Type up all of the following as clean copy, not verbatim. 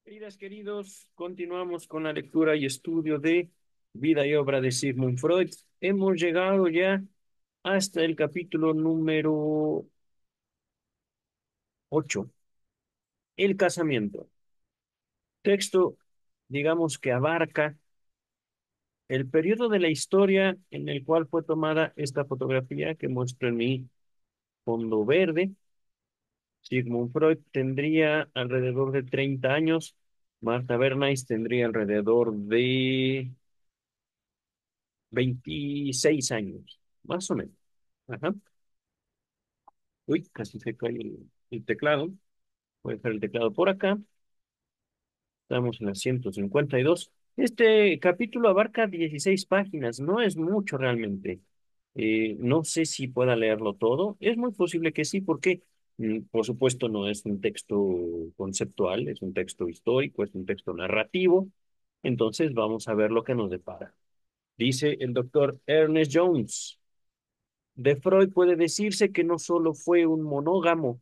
Queridas, queridos, continuamos con la lectura y estudio de Vida y obra de Sigmund Freud. Hemos llegado ya hasta el capítulo número 8, el casamiento. Texto, digamos que abarca el periodo de la historia en el cual fue tomada esta fotografía que muestro en mi fondo verde. Sigmund Freud tendría alrededor de 30 años. Martha Bernays tendría alrededor de 26 años, más o menos. Ajá. Uy, casi se cae el teclado. Voy a dejar el teclado por acá. Estamos en la 152. Este capítulo abarca 16 páginas. No es mucho realmente. No sé si pueda leerlo todo. Es muy posible que sí, porque, por supuesto, no es un texto conceptual, es un texto histórico, es un texto narrativo. Entonces, vamos a ver lo que nos depara. Dice el doctor Ernest Jones. De Freud puede decirse que no solo fue un monógamo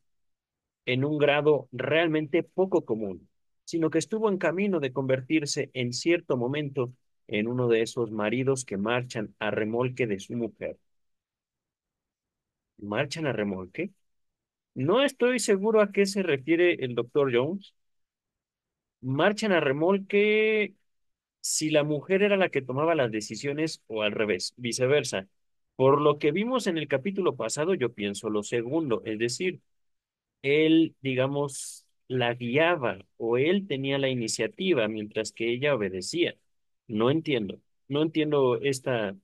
en un grado realmente poco común, sino que estuvo en camino de convertirse en cierto momento en uno de esos maridos que marchan a remolque de su mujer. ¿Marchan a remolque? No estoy seguro a qué se refiere el doctor Jones. Marchan a remolque si la mujer era la que tomaba las decisiones o al revés, viceversa. Por lo que vimos en el capítulo pasado, yo pienso lo segundo, es decir, él, digamos, la guiaba o él tenía la iniciativa mientras que ella obedecía. No entiendo, no entiendo esta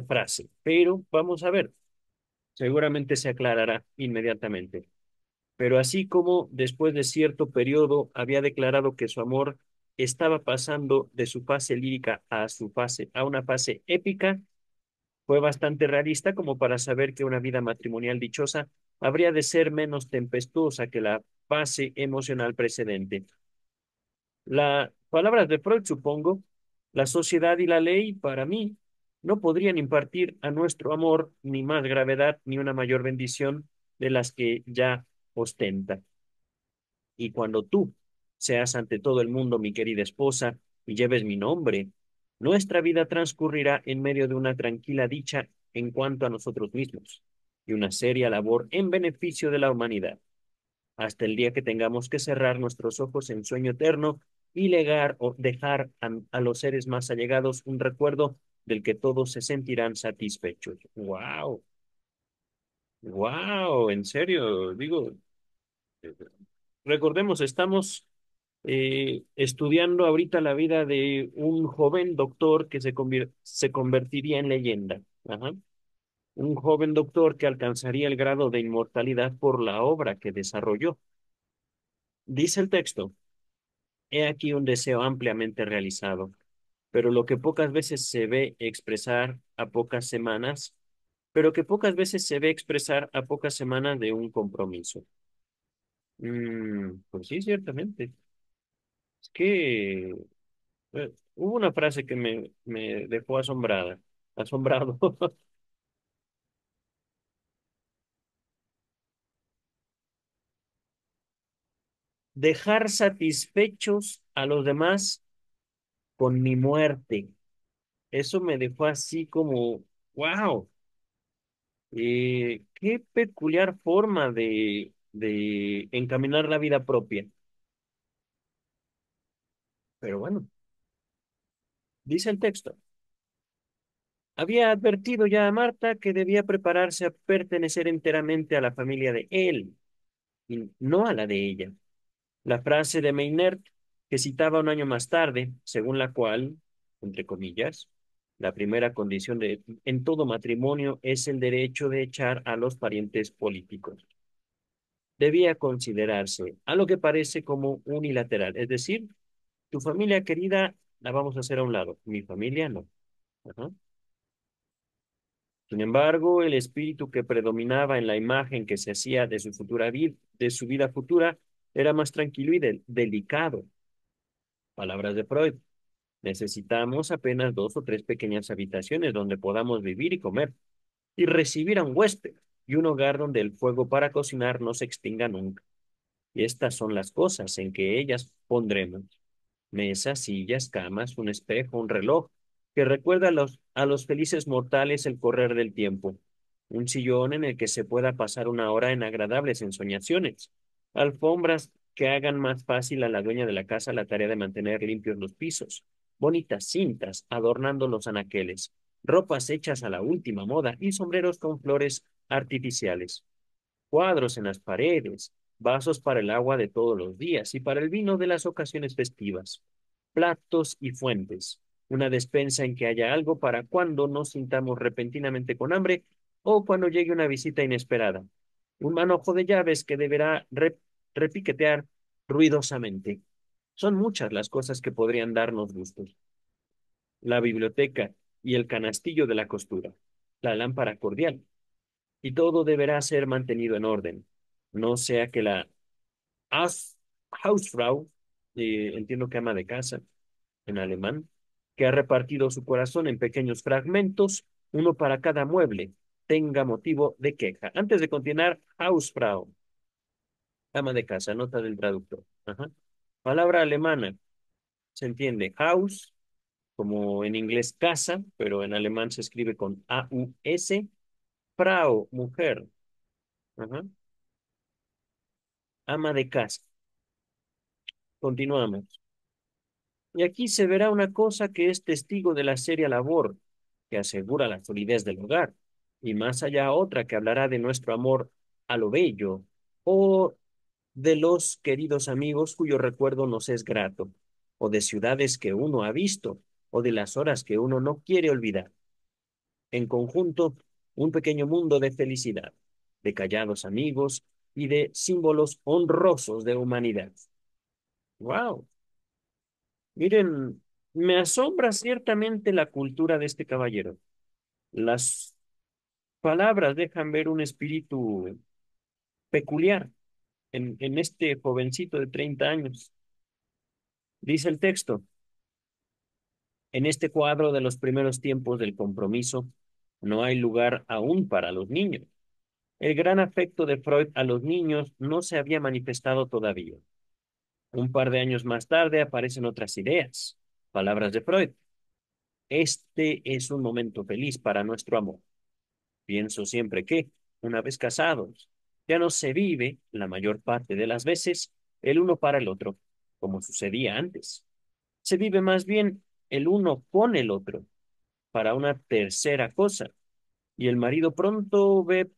frase, pero vamos a ver, seguramente se aclarará inmediatamente. Pero así como después de cierto periodo había declarado que su amor estaba pasando de su fase lírica a una fase épica, fue bastante realista como para saber que una vida matrimonial dichosa habría de ser menos tempestuosa que la fase emocional precedente. Las palabras de Freud, supongo, la sociedad y la ley, para mí, no podrían impartir a nuestro amor ni más gravedad ni una mayor bendición de las que ya ostenta. Y cuando tú seas ante todo el mundo mi querida esposa y lleves mi nombre, nuestra vida transcurrirá en medio de una tranquila dicha en cuanto a nosotros mismos y una seria labor en beneficio de la humanidad, hasta el día que tengamos que cerrar nuestros ojos en sueño eterno y legar o dejar a los seres más allegados un recuerdo del que todos se sentirán satisfechos. ¡Wow! ¡Wow! En serio, digo, eh, recordemos, estamos estudiando ahorita la vida de un joven doctor que se convertiría en leyenda. Ajá. Un joven doctor que alcanzaría el grado de inmortalidad por la obra que desarrolló. Dice el texto, he aquí un deseo ampliamente realizado, pero lo que pocas veces se ve expresar a pocas semanas, pero que pocas veces se ve expresar a pocas semanas de un compromiso. Pues sí, ciertamente. Es que hubo una frase que me dejó asombrado. Dejar satisfechos a los demás con mi muerte. Eso me dejó así como, wow, qué peculiar forma de encaminar la vida propia. Pero bueno, dice el texto. Había advertido ya a Marta que debía prepararse a pertenecer enteramente a la familia de él y no a la de ella. La frase de Maynard que citaba un año más tarde, según la cual, entre comillas, la primera condición en todo matrimonio es el derecho de echar a los parientes políticos. Debía considerarse a lo que parece como unilateral, es decir, tu familia querida la vamos a hacer a un lado, mi familia no. Ajá. Sin embargo, el espíritu que predominaba en la imagen que se hacía de su futura vida, de su vida futura, era más tranquilo y delicado. Palabras de Freud. Necesitamos apenas dos o tres pequeñas habitaciones donde podamos vivir y comer, y recibir a un huésped, y un hogar donde el fuego para cocinar no se extinga nunca. Y estas son las cosas en que ellas pondremos: mesas, sillas, camas, un espejo, un reloj, que recuerda a los felices mortales el correr del tiempo, un sillón en el que se pueda pasar una hora en agradables ensoñaciones, alfombras que hagan más fácil a la dueña de la casa la tarea de mantener limpios los pisos, bonitas cintas adornando los anaqueles, ropas hechas a la última moda y sombreros con flores artificiales, cuadros en las paredes, vasos para el agua de todos los días y para el vino de las ocasiones festivas, platos y fuentes, una despensa en que haya algo para cuando nos sintamos repentinamente con hambre o cuando llegue una visita inesperada, un manojo de llaves que deberá repiquetear ruidosamente. Son muchas las cosas que podrían darnos gustos: la biblioteca y el canastillo de la costura, la lámpara cordial, y todo deberá ser mantenido en orden, no sea que la Haus- Hausfrau, entiendo que ama de casa en alemán, que ha repartido su corazón en pequeños fragmentos, uno para cada mueble, tenga motivo de queja. Antes de continuar, Hausfrau, ama de casa, nota del traductor. Ajá. Palabra alemana, se entiende Haus, como en inglés casa, pero en alemán se escribe con A-U-S, Frau, mujer. Ajá. Ama de casa. Continuamos. Y aquí se verá una cosa que es testigo de la seria labor que asegura la solidez del hogar, y más allá otra que hablará de nuestro amor a lo bello, o de los queridos amigos cuyo recuerdo nos es grato, o de ciudades que uno ha visto, o de las horas que uno no quiere olvidar. En conjunto, un pequeño mundo de felicidad, de callados amigos y de símbolos honrosos de humanidad. ¡Wow! Miren, me asombra ciertamente la cultura de este caballero. Las palabras dejan ver un espíritu peculiar en este jovencito de 30 años. Dice el texto: en este cuadro de los primeros tiempos del compromiso, no hay lugar aún para los niños. El gran afecto de Freud a los niños no se había manifestado todavía. Un par de años más tarde aparecen otras ideas. Palabras de Freud: este es un momento feliz para nuestro amor. Pienso siempre que, una vez casados, ya no se vive, la mayor parte de las veces, el uno para el otro, como sucedía antes. Se vive más bien el uno con el otro, para una tercera cosa, y el marido pronto ve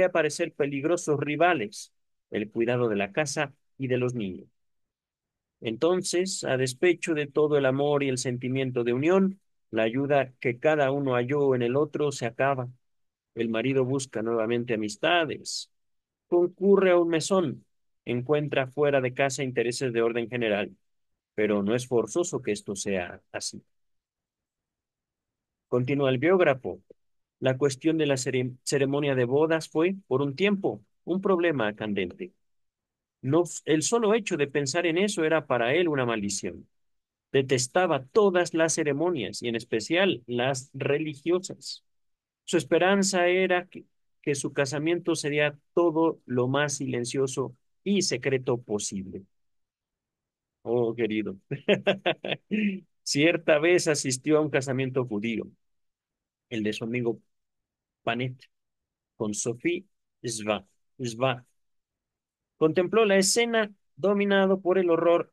aparecer peligrosos rivales: el cuidado de la casa y de los niños. Entonces, a despecho de todo el amor y el sentimiento de unión, la ayuda que cada uno halló en el otro se acaba. El marido busca nuevamente amistades, concurre a un mesón, encuentra fuera de casa intereses de orden general, pero no es forzoso que esto sea así. Continúa el biógrafo. La cuestión de la ceremonia de bodas fue, por un tiempo, un problema candente. No, el solo hecho de pensar en eso era para él una maldición. Detestaba todas las ceremonias y en especial las religiosas. Su esperanza era que su casamiento sería todo lo más silencioso y secreto posible. Oh, querido. Cierta vez asistió a un casamiento judío, el de su amigo Panet, con Sophie Sva. Contempló la escena dominado por el horror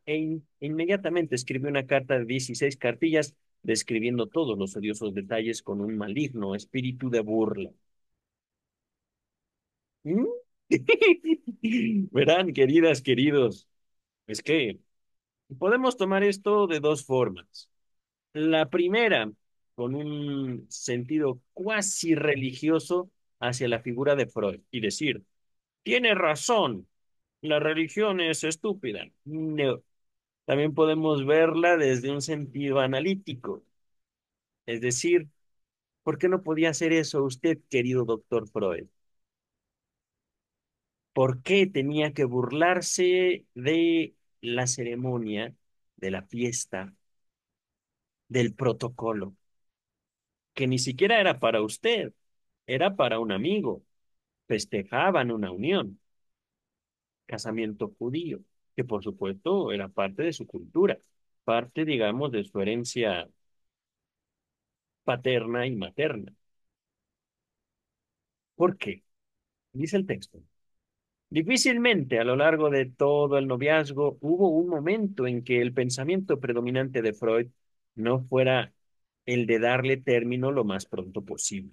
inmediatamente escribió una carta de 16 cartillas describiendo todos los odiosos detalles con un maligno espíritu de burla. ¿Mm? Verán, queridas, queridos, es que podemos tomar esto de dos formas. La primera, con un sentido cuasi religioso hacia la figura de Freud y decir, tiene razón, la religión es estúpida. No. También podemos verla desde un sentido analítico, es decir, ¿por qué no podía hacer eso usted, querido doctor Freud? ¿Por qué tenía que burlarse de la ceremonia, de la fiesta, del protocolo, que ni siquiera era para usted, era para un amigo? Festejaban una unión. casamiento judío, que por supuesto era parte de su cultura, parte, digamos, de su herencia paterna y materna. ¿Por qué? Dice el texto. Difícilmente a lo largo de todo el noviazgo hubo un momento en que el pensamiento predominante de Freud no fuera el de darle término lo más pronto posible.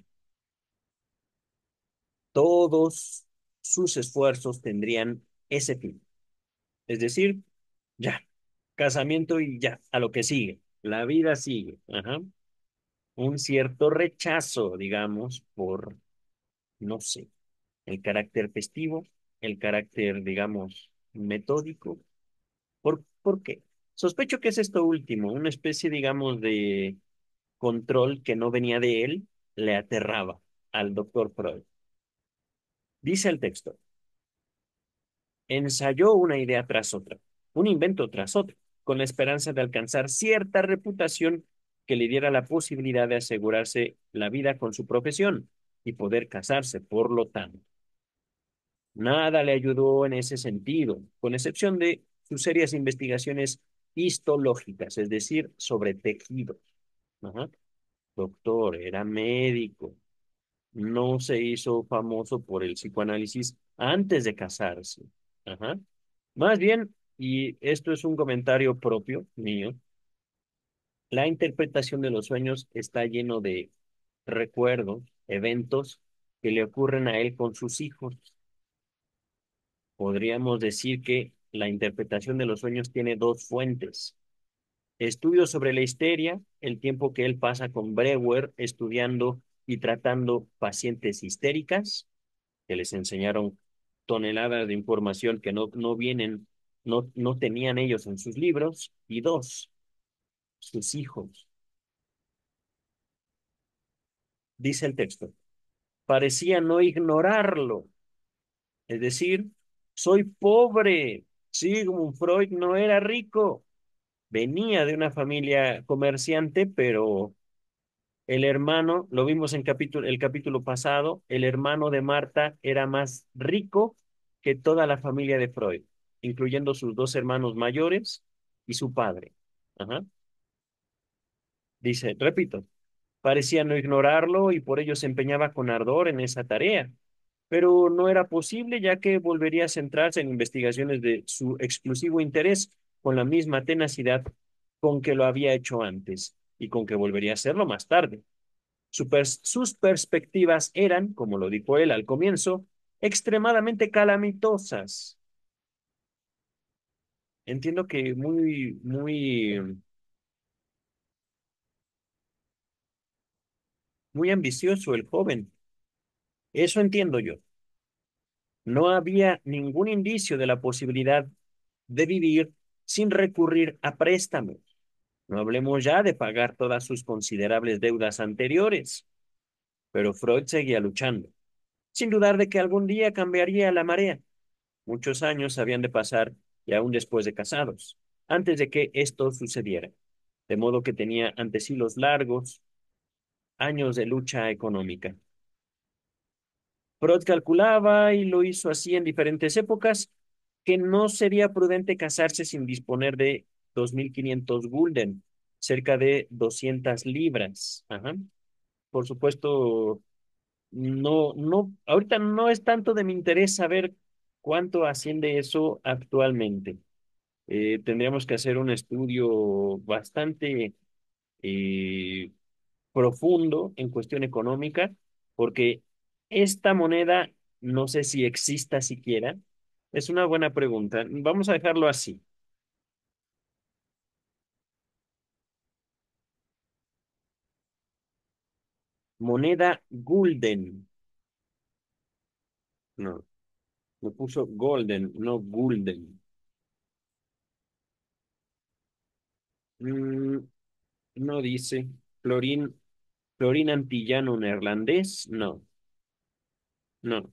Todos sus esfuerzos tendrían ese fin, es decir, ya, casamiento y ya, a lo que sigue, la vida sigue. Ajá. Un cierto rechazo, digamos, por, no sé, el carácter festivo, el carácter, digamos, metódico. ¿Por qué? Sospecho que es esto último, una especie, digamos, de control que no venía de él, le aterraba al doctor Freud. Dice el texto, ensayó una idea tras otra, un invento tras otro, con la esperanza de alcanzar cierta reputación que le diera la posibilidad de asegurarse la vida con su profesión y poder casarse, por lo tanto. Nada le ayudó en ese sentido, con excepción de sus serias investigaciones histológicas, es decir, sobre tejidos. Ajá. Doctor, era médico, no se hizo famoso por el psicoanálisis antes de casarse. Ajá. Más bien, y esto es un comentario propio mío, la interpretación de los sueños está lleno de recuerdos, eventos que le ocurren a él con sus hijos. Podríamos decir que la interpretación de los sueños tiene dos fuentes. Estudios sobre la histeria, el tiempo que él pasa con Breuer estudiando y tratando pacientes histéricas, que les enseñaron toneladas de información que no vienen, no tenían ellos en sus libros. Y dos, sus hijos. Dice el texto, parecía no ignorarlo. Es decir, soy pobre. Sigmund Freud no era rico. Venía de una familia comerciante, pero el hermano, lo vimos en el capítulo pasado, el hermano de Marta era más rico que toda la familia de Freud, incluyendo sus dos hermanos mayores y su padre. Ajá. Dice, repito, parecía no ignorarlo y por ello se empeñaba con ardor en esa tarea, pero no era posible ya que volvería a centrarse en investigaciones de su exclusivo interés con la misma tenacidad con que lo había hecho antes y con que volvería a hacerlo más tarde. Sus perspectivas eran, como lo dijo él al comienzo, extremadamente calamitosas. Entiendo que muy ambicioso el joven. Eso entiendo yo. No había ningún indicio de la posibilidad de vivir sin recurrir a préstamos. No hablemos ya de pagar todas sus considerables deudas anteriores. Pero Freud seguía luchando, sin dudar de que algún día cambiaría la marea. Muchos años habían de pasar, y aún después de casados, antes de que esto sucediera. De modo que tenía ante sí los largos años de lucha económica. Freud calculaba, y lo hizo así en diferentes épocas, que no sería prudente casarse sin disponer de 2.500 gulden, cerca de 200 libras. Ajá. Por supuesto, ahorita no es tanto de mi interés saber cuánto asciende eso actualmente. Tendríamos que hacer un estudio bastante eh, profundo en cuestión económica, porque esta moneda no sé si exista siquiera. Es una buena pregunta. Vamos a dejarlo así. Moneda Gulden. No, me puso Golden, no Gulden. Mm, no dice. Florín, Florín antillano neerlandés. No, no.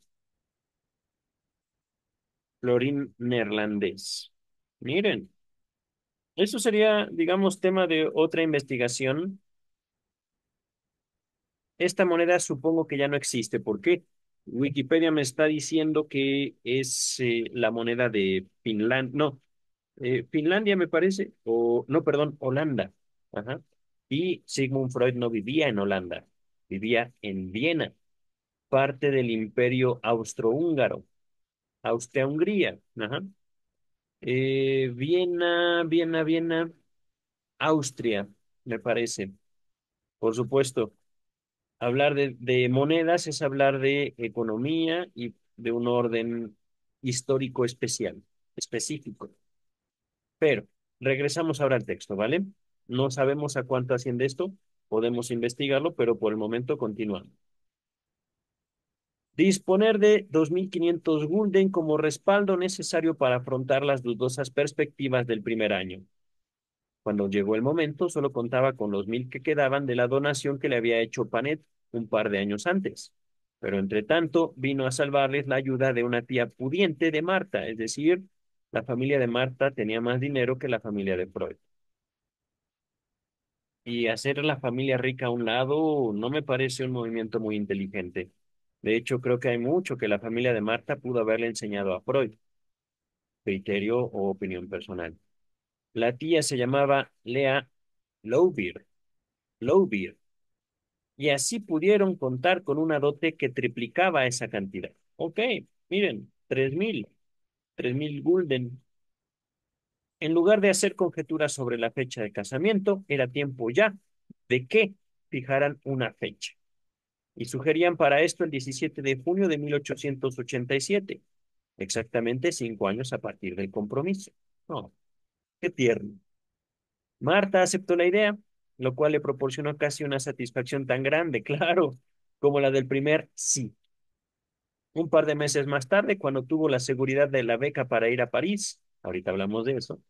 Florín neerlandés. Miren, eso sería, digamos, tema de otra investigación. Esta moneda supongo que ya no existe. ¿Por qué? Wikipedia me está diciendo que es la moneda de Finlandia, no, Finlandia me parece, o no, perdón, Holanda. Ajá. Y Sigmund Freud no vivía en Holanda, vivía en Viena, parte del Imperio Austrohúngaro, Austria-Hungría. Ajá. Viena, Austria, me parece. Por supuesto, hablar de monedas es hablar de economía y de un orden histórico especial, específico. Pero regresamos ahora al texto, ¿vale? No sabemos a cuánto asciende esto, podemos investigarlo, pero por el momento continuamos. Disponer de 2.500 gulden como respaldo necesario para afrontar las dudosas perspectivas del primer año. Cuando llegó el momento, solo contaba con los 1.000 que quedaban de la donación que le había hecho Panet un par de años antes. Pero entre tanto, vino a salvarles la ayuda de una tía pudiente de Marta, es decir, la familia de Marta tenía más dinero que la familia de Freud. Y hacer la familia rica a un lado no me parece un movimiento muy inteligente. De hecho, creo que hay mucho que la familia de Marta pudo haberle enseñado a Freud, criterio o opinión personal. La tía se llamaba Lea Loubir, Loubir, y así pudieron contar con una dote que triplicaba esa cantidad. Ok, miren, 3.000 gulden. En lugar de hacer conjeturas sobre la fecha de casamiento, era tiempo ya de que fijaran una fecha. Y sugerían para esto el 17 de junio de 1887, exactamente 5 años a partir del compromiso. No, qué tierno. Marta aceptó la idea, lo cual le proporcionó casi una satisfacción tan grande, claro, como la del primer sí. Un par de meses más tarde, cuando tuvo la seguridad de la beca para ir a París, ahorita hablamos de eso,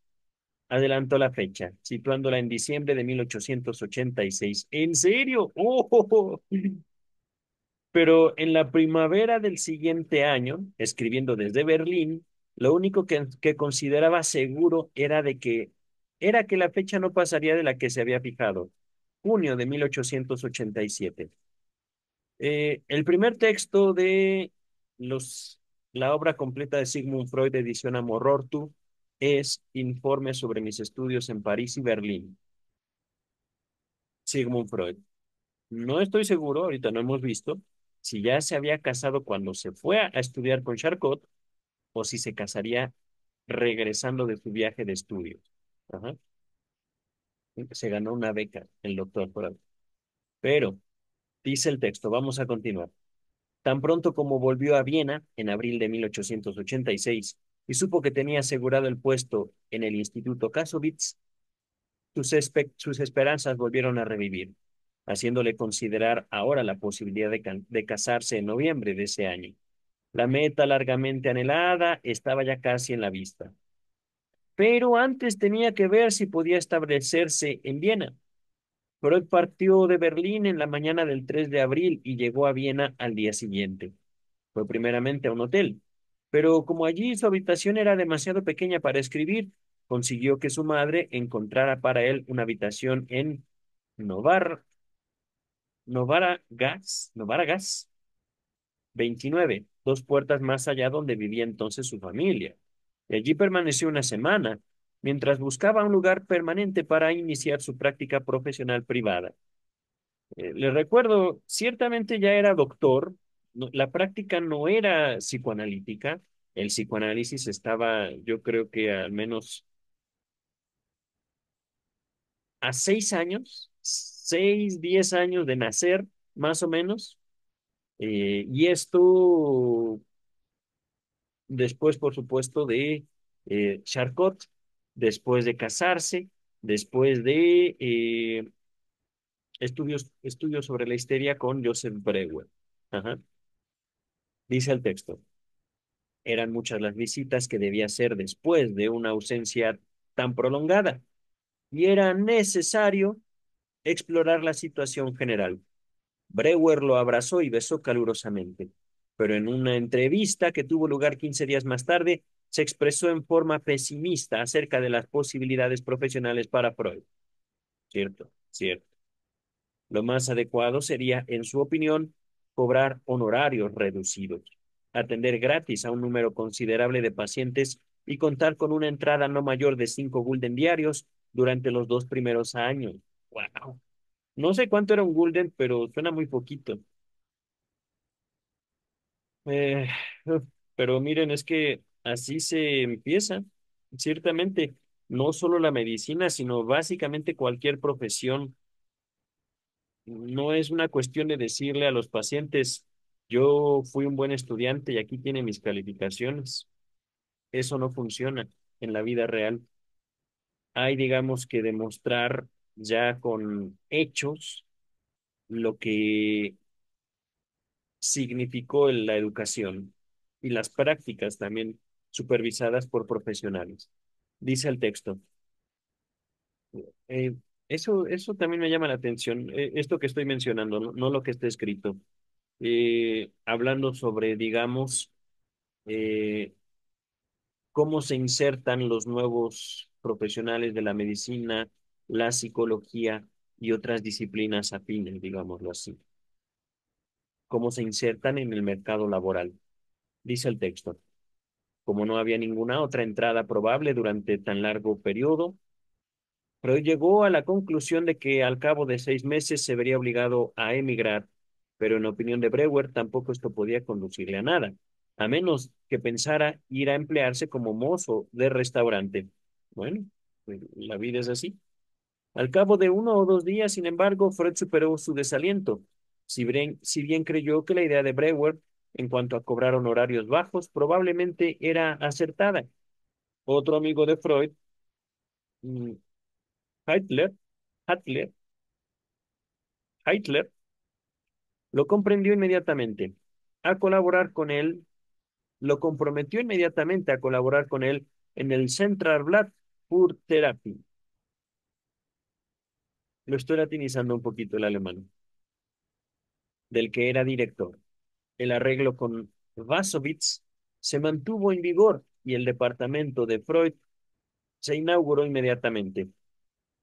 adelantó la fecha, situándola en diciembre de 1886. ¿En serio? ¡Oh! Pero en la primavera del siguiente año, escribiendo desde Berlín, lo único que consideraba seguro era que la fecha no pasaría de la que se había fijado, junio de 1887. El primer texto de los, la obra completa de Sigmund Freud, edición Amor-Ortu, es Informe sobre mis estudios en París y Berlín. Sigmund Freud. No estoy seguro, ahorita no hemos visto, si ya se había casado cuando se fue a estudiar con Charcot o si se casaría regresando de su viaje de estudios. Ajá. Se ganó una beca el doctor Freud. Pero, dice el texto, vamos a continuar. Tan pronto como volvió a Viena en abril de 1886 y supo que tenía asegurado el puesto en el Instituto Kassovitz, sus esperanzas volvieron a revivir, haciéndole considerar ahora la posibilidad de casarse en noviembre de ese año. La meta largamente anhelada estaba ya casi en la vista. Pero antes tenía que ver si podía establecerse en Viena. Freud partió de Berlín en la mañana del 3 de abril y llegó a Viena al día siguiente. Fue primeramente a un hotel, pero como allí su habitación era demasiado pequeña para escribir, consiguió que su madre encontrara para él una habitación en Novar, Novara Gas 29, 2 puertas más allá donde vivía entonces su familia. Y allí permaneció una semana, mientras buscaba un lugar permanente para iniciar su práctica profesional privada. Le recuerdo, ciertamente ya era doctor, la práctica no era psicoanalítica, el psicoanálisis estaba, yo creo que al menos a 6 años, 6, 10 años de nacer, más o menos, y esto después, por supuesto, de Charcot, después de casarse, después de estudios sobre la histeria con Joseph Breuer. Ajá. Dice el texto. Eran muchas las visitas que debía hacer después de una ausencia tan prolongada y era necesario explorar la situación general. Breuer lo abrazó y besó calurosamente, pero en una entrevista que tuvo lugar 15 días más tarde, se expresó en forma pesimista acerca de las posibilidades profesionales para Freud. Cierto, cierto. Lo más adecuado sería, en su opinión, cobrar honorarios reducidos, atender gratis a un número considerable de pacientes y contar con una entrada no mayor de 5 gulden diarios durante los 2 primeros años. ¡Wow! No sé cuánto era un gulden, pero suena muy poquito. Eh, uf, pero miren, es que así se empieza, ciertamente, no solo la medicina, sino básicamente cualquier profesión. No es una cuestión de decirle a los pacientes, yo fui un buen estudiante y aquí tiene mis calificaciones. Eso no funciona en la vida real. Hay, digamos, que demostrar ya con hechos lo que significó la educación y las prácticas también supervisadas por profesionales. Dice el texto. eh, eso también me llama la atención, esto que estoy mencionando, no lo que está escrito. Hablando sobre, digamos, eh, cómo se insertan los nuevos profesionales de la medicina, la psicología y otras disciplinas afines, digámoslo así, cómo se insertan en el mercado laboral. Dice el texto, como no había ninguna otra entrada probable durante tan largo periodo, pero llegó a la conclusión de que al cabo de 6 meses se vería obligado a emigrar, pero en opinión de Brewer tampoco esto podía conducirle a nada, a menos que pensara ir a emplearse como mozo de restaurante. Bueno, pues, la vida es así. Al cabo de 1 o 2 días, sin embargo, Freud superó su desaliento. Si bien creyó que la idea de Brewer en cuanto a cobrar honorarios bajos probablemente era acertada. Otro amigo de Freud, mm, Hitler, Hitler, Hitler, lo comprendió inmediatamente a colaborar con él, lo comprometió inmediatamente a colaborar con él en el Centralblatt für Therapie. Lo estoy latinizando un poquito el alemán, del que era director. El arreglo con Wasowitz se mantuvo en vigor y el departamento de Freud se inauguró inmediatamente.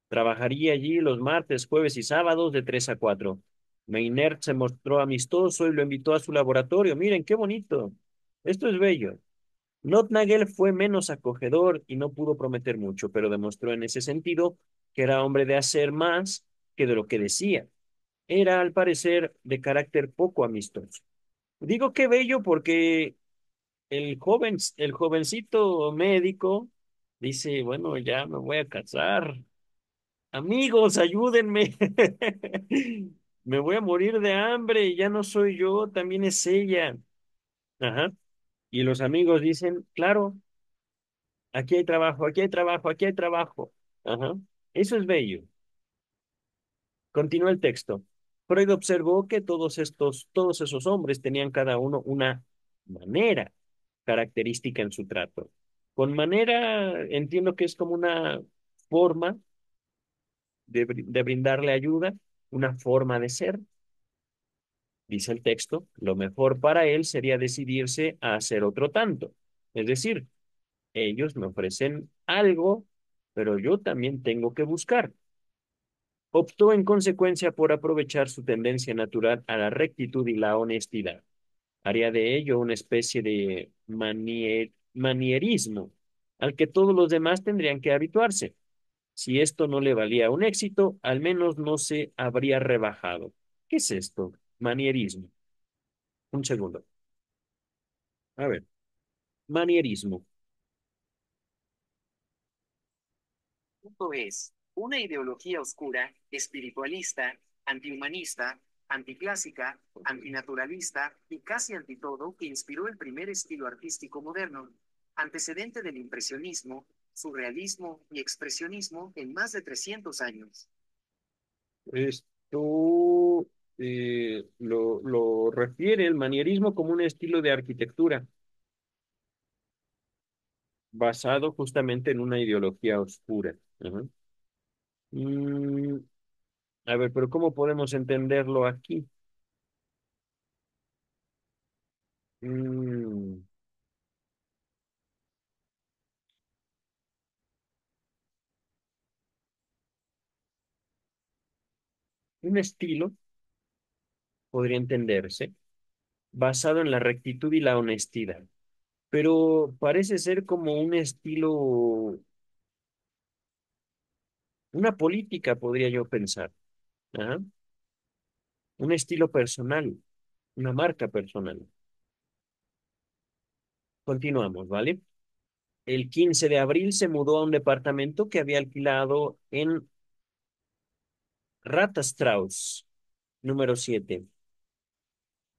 Trabajaría allí los martes, jueves y sábados de 3 a 4. Maynard se mostró amistoso y lo invitó a su laboratorio. Miren, qué bonito. Esto es bello. Notnagel fue menos acogedor y no pudo prometer mucho, pero demostró en ese sentido que era hombre de hacer más que de lo que decía. Era, al parecer, de carácter poco amistoso. Digo qué bello porque el jovencito médico dice, bueno, ya me voy a casar. Amigos, ayúdenme. Me voy a morir de hambre, ya no soy yo, también es ella. Ajá. Y los amigos dicen, claro, aquí hay trabajo, aquí hay trabajo, aquí hay trabajo. Ajá. Eso es bello. Continúa el texto. Freud observó que todos esos hombres tenían cada uno una manera característica en su trato. Con manera, entiendo que es como una forma de brindarle ayuda, una forma de ser. Dice el texto, lo mejor para él sería decidirse a hacer otro tanto. Es decir, ellos me ofrecen algo, pero yo también tengo que buscar. Optó en consecuencia por aprovechar su tendencia natural a la rectitud y la honestidad. Haría de ello una especie de manierismo al que todos los demás tendrían que habituarse. Si esto no le valía un éxito, al menos no se habría rebajado. ¿Qué es esto? Manierismo. Un segundo. A ver, manierismo. Es una ideología oscura, espiritualista, antihumanista, anticlásica, antinaturalista y casi antitodo que inspiró el primer estilo artístico moderno, antecedente del impresionismo, surrealismo y expresionismo en más de 300 años. Esto lo refiere el manierismo como un estilo de arquitectura basado justamente en una ideología oscura. Ajá. Mm, a ver, pero ¿cómo podemos entenderlo aquí? Mm, un estilo, podría entenderse, basado en la rectitud y la honestidad. Pero parece ser como un estilo, una política, podría yo pensar. Ajá. Un estilo personal, una marca personal. Continuamos, ¿vale? El 15 de abril se mudó a un departamento que había alquilado en Strauss, número 7,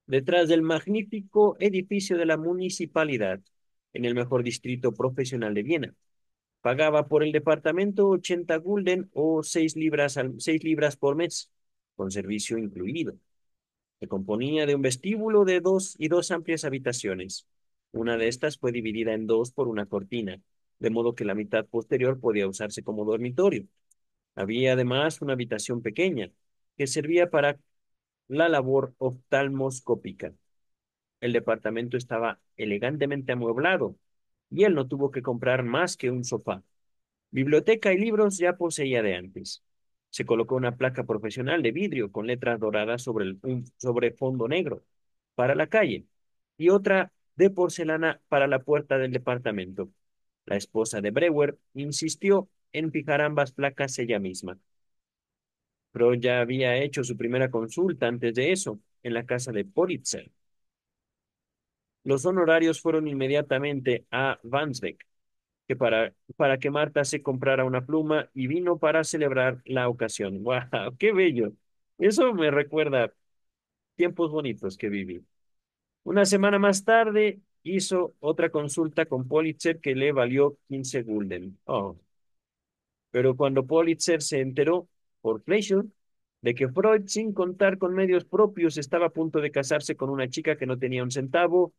detrás del magnífico edificio de la municipalidad, en el mejor distrito profesional de Viena. Pagaba por el departamento 80 gulden o 6 libras por mes, con servicio incluido. Se componía de un vestíbulo de dos amplias habitaciones. Una de estas fue dividida en dos por una cortina, de modo que la mitad posterior podía usarse como dormitorio. Había además una habitación pequeña, que servía para la labor oftalmoscópica. El departamento estaba elegantemente amueblado, y él no tuvo que comprar más que un sofá. Biblioteca y libros ya poseía de antes. Se colocó una placa profesional de vidrio con letras doradas sobre fondo negro para la calle y otra de porcelana para la puerta del departamento. La esposa de Brewer insistió en fijar ambas placas ella misma. Pero ya había hecho su primera consulta antes de eso, en la casa de Politzer. Los honorarios fueron inmediatamente a Vansbeck, que para que Marta se comprara una pluma y vino para celebrar la ocasión. ¡Wow! ¡Qué bello! Eso me recuerda tiempos bonitos que viví. Una semana más tarde hizo otra consulta con Politzer que le valió 15 gulden. Oh. Pero cuando Politzer se enteró, por Fleischer, de que Freud, sin contar con medios propios, estaba a punto de casarse con una chica que no tenía un centavo,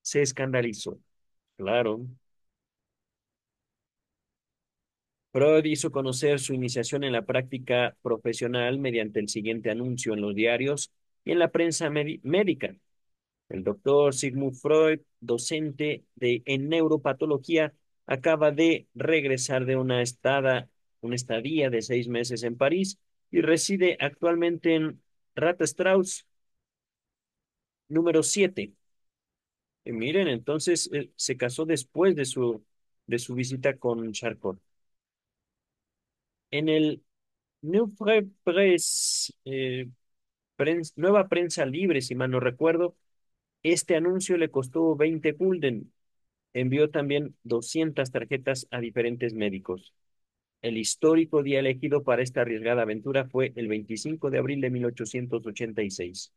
se escandalizó. Claro. Freud hizo conocer su iniciación en la práctica profesional mediante el siguiente anuncio en los diarios y en la prensa médica. El doctor Sigmund Freud, docente en neuropatología, acaba de regresar de una estadía de 6 meses en París y reside actualmente en Strauss número 7. Y miren, entonces se casó después de su visita con Charcot. En el Neue Presse, Nueva Prensa Libre, si mal no recuerdo, este anuncio le costó 20 gulden. Envió también 200 tarjetas a diferentes médicos. El histórico día elegido para esta arriesgada aventura fue el 25 de abril de 1886.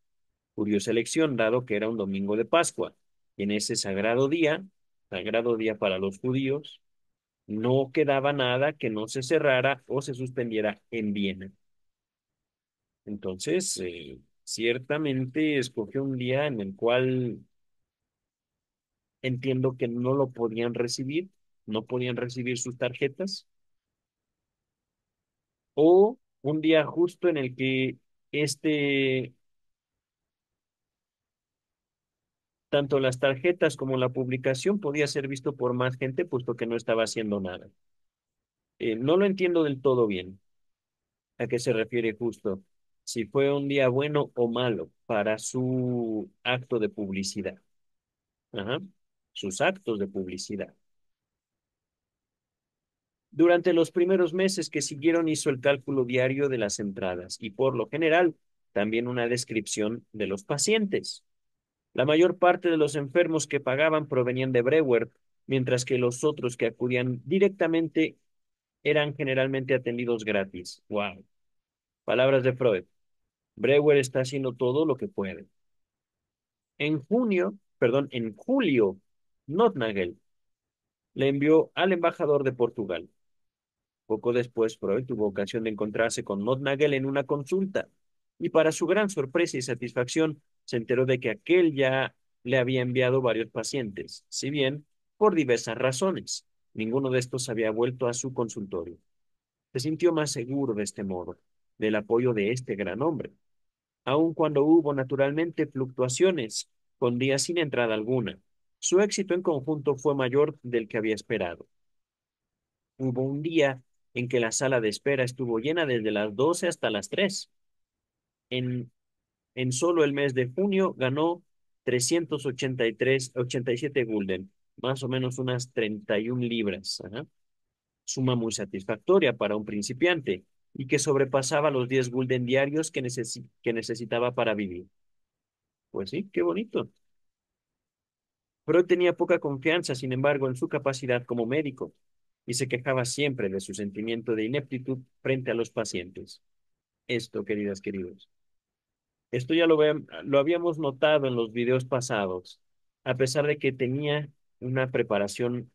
Curiosa elección, dado que era un domingo de Pascua. Y en ese sagrado día para los judíos, no quedaba nada que no se cerrara o se suspendiera en Viena. Entonces, ciertamente escogió un día en el cual entiendo que no lo podían recibir, no podían recibir sus tarjetas, o un día justo en el que este, tanto las tarjetas como la publicación podía ser visto por más gente, puesto que no estaba haciendo nada. No lo entiendo del todo bien a qué se refiere justo, si fue un día bueno o malo para su acto de publicidad. Ajá. Sus actos de publicidad. Durante los primeros meses que siguieron hizo el cálculo diario de las entradas y por lo general también una descripción de los pacientes. La mayor parte de los enfermos que pagaban provenían de Brewer, mientras que los otros que acudían directamente eran generalmente atendidos gratis. Wow. Palabras de Freud. Brewer está haciendo todo lo que puede. En julio, Notnagel le envió al embajador de Portugal. Poco después, Freud tuvo ocasión de encontrarse con Notnagel en una consulta, y para su gran sorpresa y satisfacción, se enteró de que aquel ya le había enviado varios pacientes, si bien por diversas razones. Ninguno de estos había vuelto a su consultorio. Se sintió más seguro de este modo, del apoyo de este gran hombre, aun cuando hubo naturalmente fluctuaciones, con días sin entrada alguna. Su éxito en conjunto fue mayor del que había esperado. Hubo un día en que la sala de espera estuvo llena desde las 12 hasta las 3. En En solo el mes de junio ganó 387 gulden, más o menos unas 31 libras. Ajá. Suma muy satisfactoria para un principiante y que sobrepasaba los 10 gulden diarios que necesitaba para vivir. Pues sí, qué bonito. Freud tenía poca confianza, sin embargo, en su capacidad como médico y se quejaba siempre de su sentimiento de ineptitud frente a los pacientes. Esto, queridas, queridos. Esto ya lo habíamos notado en los videos pasados. A pesar de que tenía una preparación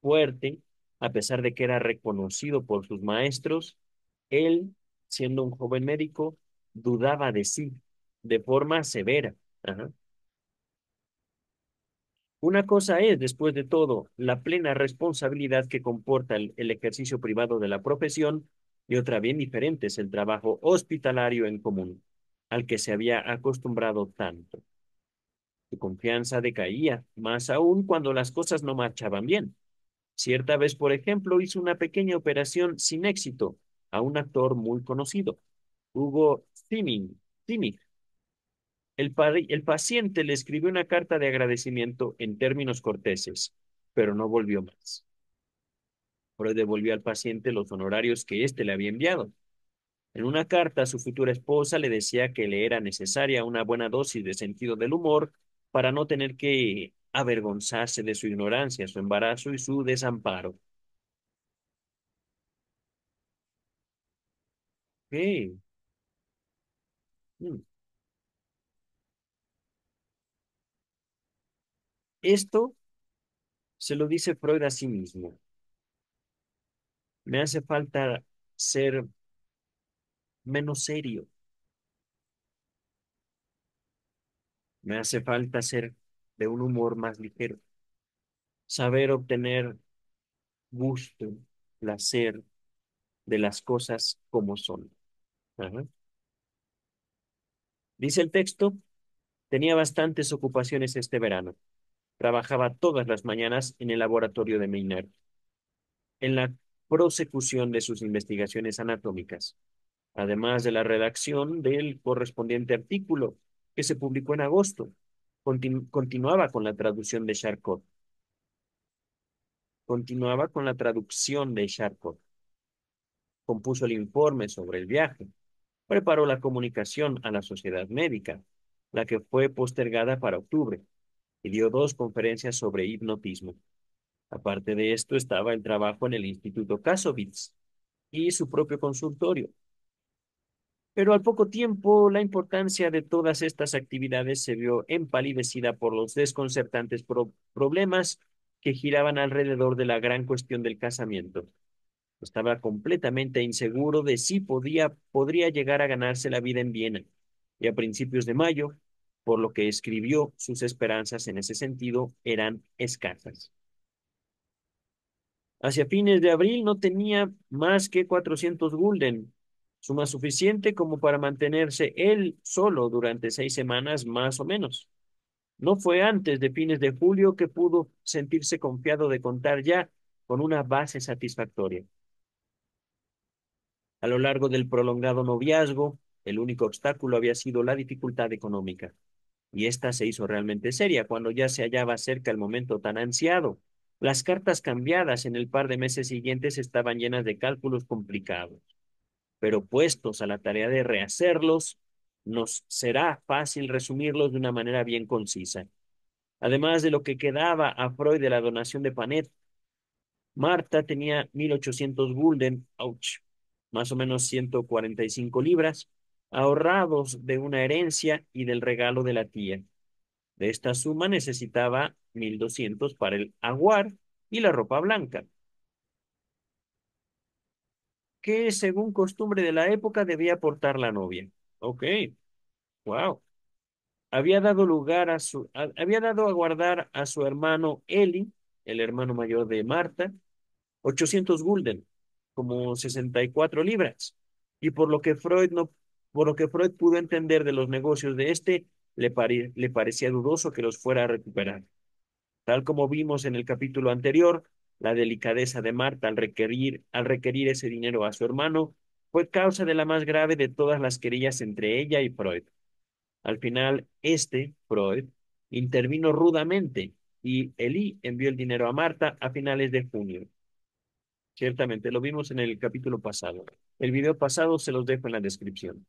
fuerte, a pesar de que era reconocido por sus maestros, él, siendo un joven médico, dudaba de sí de forma severa. Ajá. Una cosa es, después de todo, la plena responsabilidad que comporta el ejercicio privado de la profesión y otra bien diferente es el trabajo hospitalario en común, al que se había acostumbrado tanto. Su confianza decaía, más aún cuando las cosas no marchaban bien. Cierta vez, por ejemplo, hizo una pequeña operación sin éxito a un actor muy conocido, Hugo Stimming. El paciente le escribió una carta de agradecimiento en términos corteses, pero no volvió más. Freud devolvió al paciente los honorarios que éste le había enviado. En una carta, su futura esposa le decía que le era necesaria una buena dosis de sentido del humor para no tener que avergonzarse de su ignorancia, su embarazo y su desamparo. ¿Qué? Mm. Esto se lo dice Freud a sí mismo. Me hace falta ser menos serio. Me hace falta ser de un humor más ligero. Saber obtener gusto, placer de las cosas como son. Ajá. Dice el texto, tenía bastantes ocupaciones este verano. Trabajaba todas las mañanas en el laboratorio de Meiner, en la prosecución de sus investigaciones anatómicas, además de la redacción del correspondiente artículo que se publicó en agosto. Continuaba con la traducción de Charcot. Continuaba con la traducción de Charcot. Compuso el informe sobre el viaje. Preparó la comunicación a la sociedad médica, la que fue postergada para octubre, y dio dos conferencias sobre hipnotismo. Aparte de esto, estaba el trabajo en el Instituto Kassovitz y su propio consultorio. Pero al poco tiempo, la importancia de todas estas actividades se vio empalidecida por los desconcertantes problemas que giraban alrededor de la gran cuestión del casamiento. Estaba completamente inseguro de si podría llegar a ganarse la vida en Viena. Y a principios de mayo, por lo que escribió, sus esperanzas en ese sentido eran escasas. Hacia fines de abril no tenía más que 400 gulden, suma suficiente como para mantenerse él solo durante 6 semanas más o menos. No fue antes de fines de julio que pudo sentirse confiado de contar ya con una base satisfactoria. A lo largo del prolongado noviazgo, el único obstáculo había sido la dificultad económica, y esta se hizo realmente seria cuando ya se hallaba cerca el momento tan ansiado. Las cartas cambiadas en el par de meses siguientes estaban llenas de cálculos complicados, pero puestos a la tarea de rehacerlos, nos será fácil resumirlos de una manera bien concisa. Además de lo que quedaba a Freud de la donación de Panet, Marta tenía 1.800 gulden, ouch, más o menos 145 libras, ahorrados de una herencia y del regalo de la tía. De esta suma necesitaba 1.200 para el ajuar y la ropa blanca, que según costumbre de la época debía portar la novia. Ok, wow. Había dado a guardar a su hermano Eli, el hermano mayor de Marta, 800 gulden, como 64 libras. Y por lo que Freud pudo entender de los negocios de este, le parecía dudoso que los fuera a recuperar. Tal como vimos en el capítulo anterior, la delicadeza de Marta al requerir ese dinero a su hermano fue causa de la más grave de todas las querellas entre ella y Freud. Al final, Freud, intervino rudamente y Eli envió el dinero a Marta a finales de junio. Ciertamente, lo vimos en el capítulo pasado. El video pasado se los dejo en la descripción.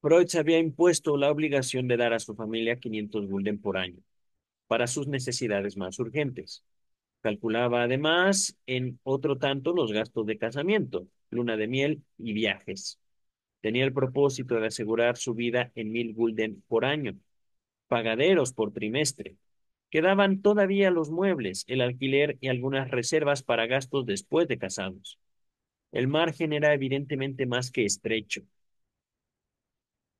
Freud se había impuesto la obligación de dar a su familia 500 gulden por año para sus necesidades más urgentes. Calculaba además en otro tanto los gastos de casamiento, luna de miel y viajes. Tenía el propósito de asegurar su vida en 1000 gulden por año, pagaderos por trimestre. Quedaban todavía los muebles, el alquiler y algunas reservas para gastos después de casados. El margen era evidentemente más que estrecho.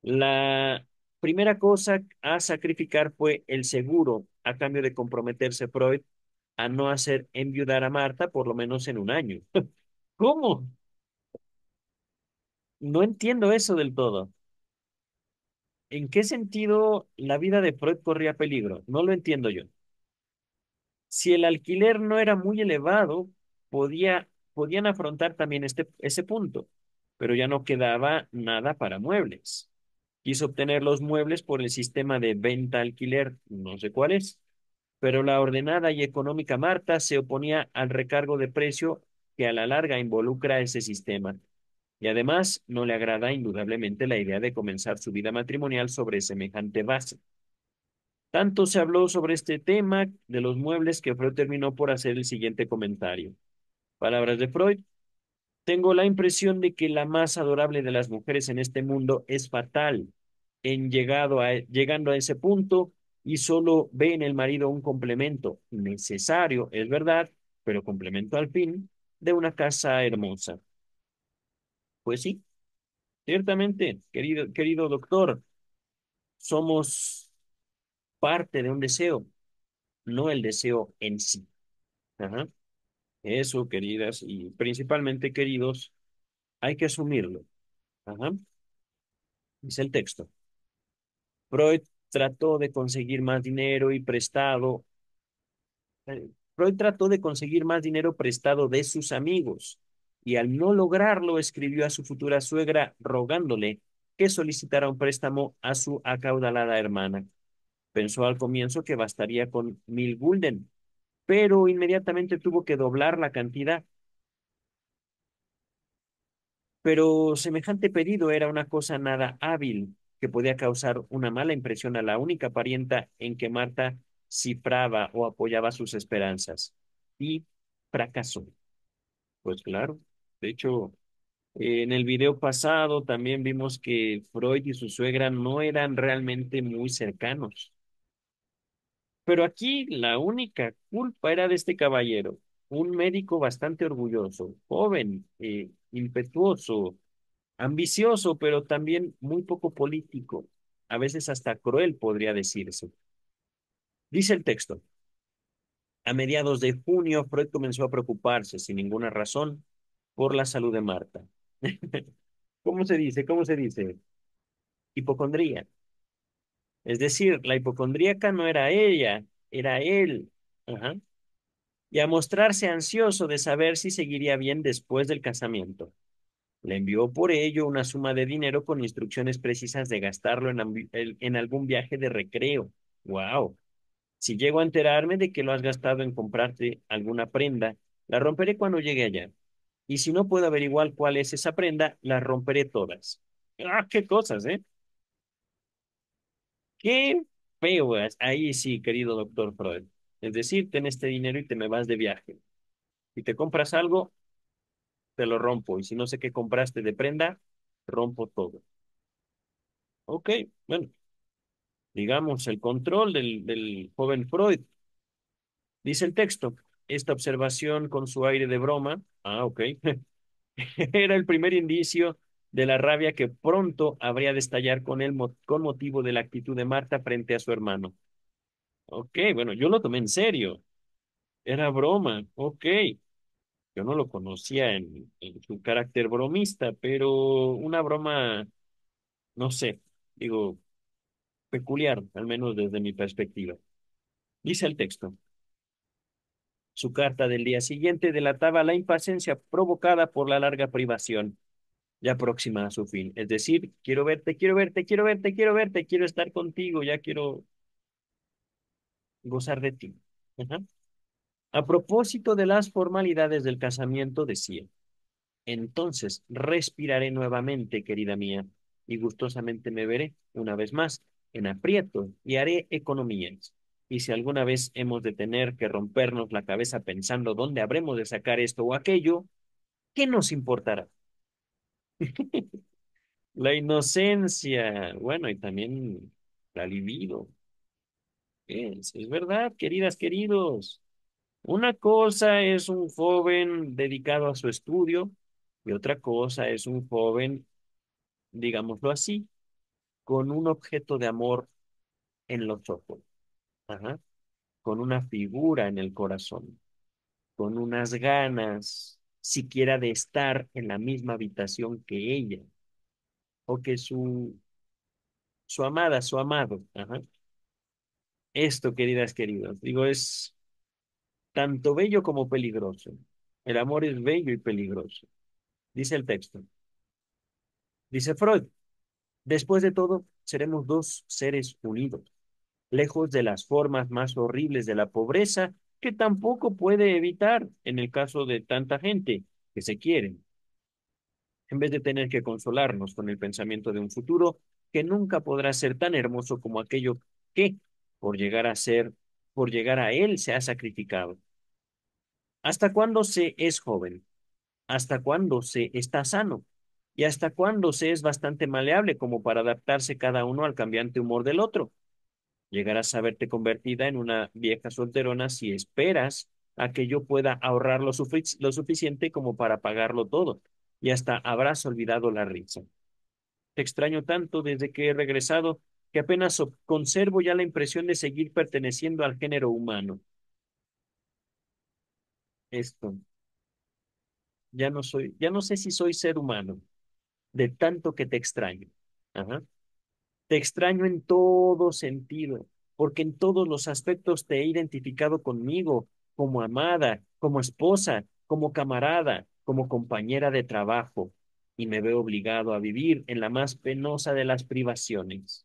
La primera cosa a sacrificar fue el seguro, a cambio de comprometerse Freud a no hacer enviudar a Marta por lo menos en un año. ¿Cómo? No entiendo eso del todo. ¿En qué sentido la vida de Freud corría peligro? No lo entiendo yo. Si el alquiler no era muy elevado, podían afrontar también ese punto, pero ya no quedaba nada para muebles. Quiso obtener los muebles por el sistema de venta-alquiler, no sé cuál es, pero la ordenada y económica Marta se oponía al recargo de precio que a la larga involucra ese sistema. Y además no le agrada indudablemente la idea de comenzar su vida matrimonial sobre semejante base. Tanto se habló sobre este tema de los muebles que Freud terminó por hacer el siguiente comentario. Palabras de Freud. Tengo la impresión de que la más adorable de las mujeres en este mundo es fatal, llegando a ese punto y solo ve en el marido un complemento necesario, es verdad, pero complemento al fin, de una casa hermosa. Pues sí, ciertamente, querido doctor, somos parte de un deseo, no el deseo en sí. Ajá. Eso, queridas y principalmente queridos, hay que asumirlo. Ajá. Dice el texto. Freud trató de conseguir más dinero y prestado. Freud trató de conseguir más dinero prestado de sus amigos y al no lograrlo escribió a su futura suegra rogándole que solicitara un préstamo a su acaudalada hermana. Pensó al comienzo que bastaría con 1000 gulden, pero inmediatamente tuvo que doblar la cantidad. Pero semejante pedido era una cosa nada hábil que podía causar una mala impresión a la única parienta en que Marta cifraba o apoyaba sus esperanzas. Y fracasó. Pues claro. De hecho, en el video pasado también vimos que Freud y su suegra no eran realmente muy cercanos. Pero aquí la única culpa era de este caballero, un médico bastante orgulloso, joven, impetuoso, ambicioso, pero también muy poco político, a veces hasta cruel, podría decirse. Dice el texto, a mediados de junio, Freud comenzó a preocuparse, sin ninguna razón, por la salud de Marta. ¿Cómo se dice? ¿Cómo se dice? Hipocondría. Es decir, la hipocondríaca no era ella, era él. Ajá. Y a mostrarse ansioso de saber si seguiría bien después del casamiento. Le envió por ello una suma de dinero con instrucciones precisas de gastarlo en algún viaje de recreo. Wow. Si llego a enterarme de que lo has gastado en comprarte alguna prenda, la romperé cuando llegue allá. Y si no puedo averiguar cuál es esa prenda, las romperé todas. Ah, qué cosas, ¿eh? Qué feo es. Ahí sí, querido doctor Freud. Es decir, ten este dinero y te me vas de viaje. Si te compras algo, te lo rompo. Y si no sé qué compraste de prenda, rompo todo. Ok, bueno, digamos, el control del joven Freud. Dice el texto, esta observación con su aire de broma, ok, era el primer indicio de la rabia que pronto habría de estallar con motivo de la actitud de Marta frente a su hermano. Ok, bueno, yo lo tomé en serio, era broma, ok. Yo no lo conocía en su carácter bromista, pero una broma, no sé, digo, peculiar, al menos desde mi perspectiva. Dice el texto. Su carta del día siguiente delataba la impaciencia provocada por la larga privación. ya próxima a su fin. Es decir, quiero verte, quiero verte, quiero verte, quiero verte, quiero estar contigo, ya quiero gozar de ti. Ajá. A propósito de las formalidades del casamiento, decía, entonces respiraré nuevamente, querida mía, y gustosamente me veré una vez más en aprieto y haré economías. Y si alguna vez hemos de tener que rompernos la cabeza pensando dónde habremos de sacar esto o aquello, ¿qué nos importará? La inocencia, bueno, y también la libido. Es verdad, queridas, queridos. Una cosa es un joven dedicado a su estudio y otra cosa es un joven, digámoslo así, con un objeto de amor en los ojos, ajá, con una figura en el corazón, con unas ganas siquiera de estar en la misma habitación que ella o que su amada, su amado. Ajá. Esto, queridas, queridos, digo, es tanto bello como peligroso. El amor es bello y peligroso. Dice el texto. Dice Freud, después de todo, seremos dos seres unidos, lejos de las formas más horribles de la pobreza que tampoco puede evitar en el caso de tanta gente que se quieren, en vez de tener que consolarnos con el pensamiento de un futuro que nunca podrá ser tan hermoso como aquello que, por llegar a ser, por llegar a él, se ha sacrificado. ¿Hasta cuándo se es joven? ¿Hasta cuándo se está sano? ¿Y hasta cuándo se es bastante maleable como para adaptarse cada uno al cambiante humor del otro? Llegarás a verte convertida en una vieja solterona si esperas a que yo pueda ahorrar lo suficiente como para pagarlo todo, y hasta habrás olvidado la risa. Te extraño tanto desde que he regresado que apenas conservo ya la impresión de seguir perteneciendo al género humano. Esto, ya no soy, ya no sé si soy ser humano, de tanto que te extraño. Ajá. Te extraño en todo sentido, porque en todos los aspectos te he identificado conmigo, como amada, como esposa, como camarada, como compañera de trabajo, y me veo obligado a vivir en la más penosa de las privaciones.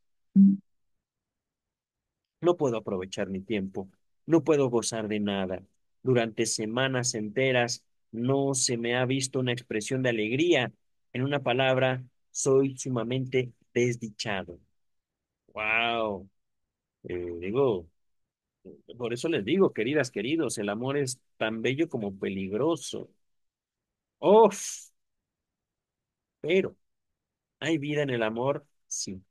No puedo aprovechar mi tiempo, no puedo gozar de nada. Durante semanas enteras no se me ha visto una expresión de alegría. En una palabra, soy sumamente desdichado. Wow. Digo, por eso les digo, queridas, queridos, el amor es tan bello como peligroso. Uf, pero ¿hay vida en el amor? Sí.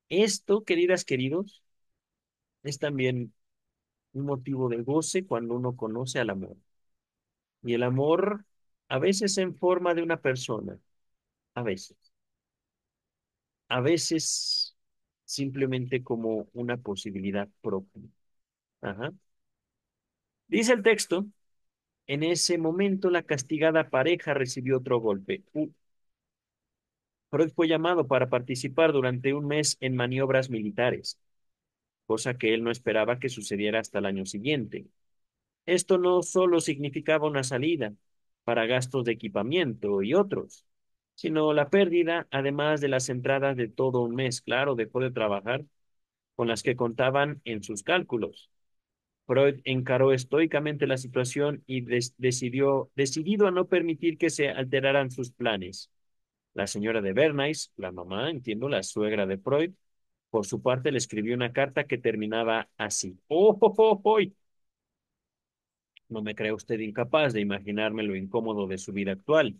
Esto, queridas, queridos, es también un motivo de goce cuando uno conoce al amor. Y el amor, a veces en forma de una persona, a a veces simplemente como una posibilidad propia. Ajá. Dice el texto, en ese momento la castigada pareja recibió otro golpe. Freud fue llamado para participar durante un mes en maniobras militares, cosa que él no esperaba que sucediera hasta el año siguiente. Esto no solo significaba una salida para gastos de equipamiento y otros, sino la pérdida, además de las entradas de todo un mes, claro, dejó de trabajar, con las que contaban en sus cálculos. Freud encaró estoicamente la situación y decidido a no permitir que se alteraran sus planes. La señora de Bernays, la mamá, entiendo, la suegra de Freud, por su parte le escribió una carta que terminaba así. ¡Oh, oh, oh, oh! No me cree usted incapaz de imaginarme lo incómodo de su vida actual,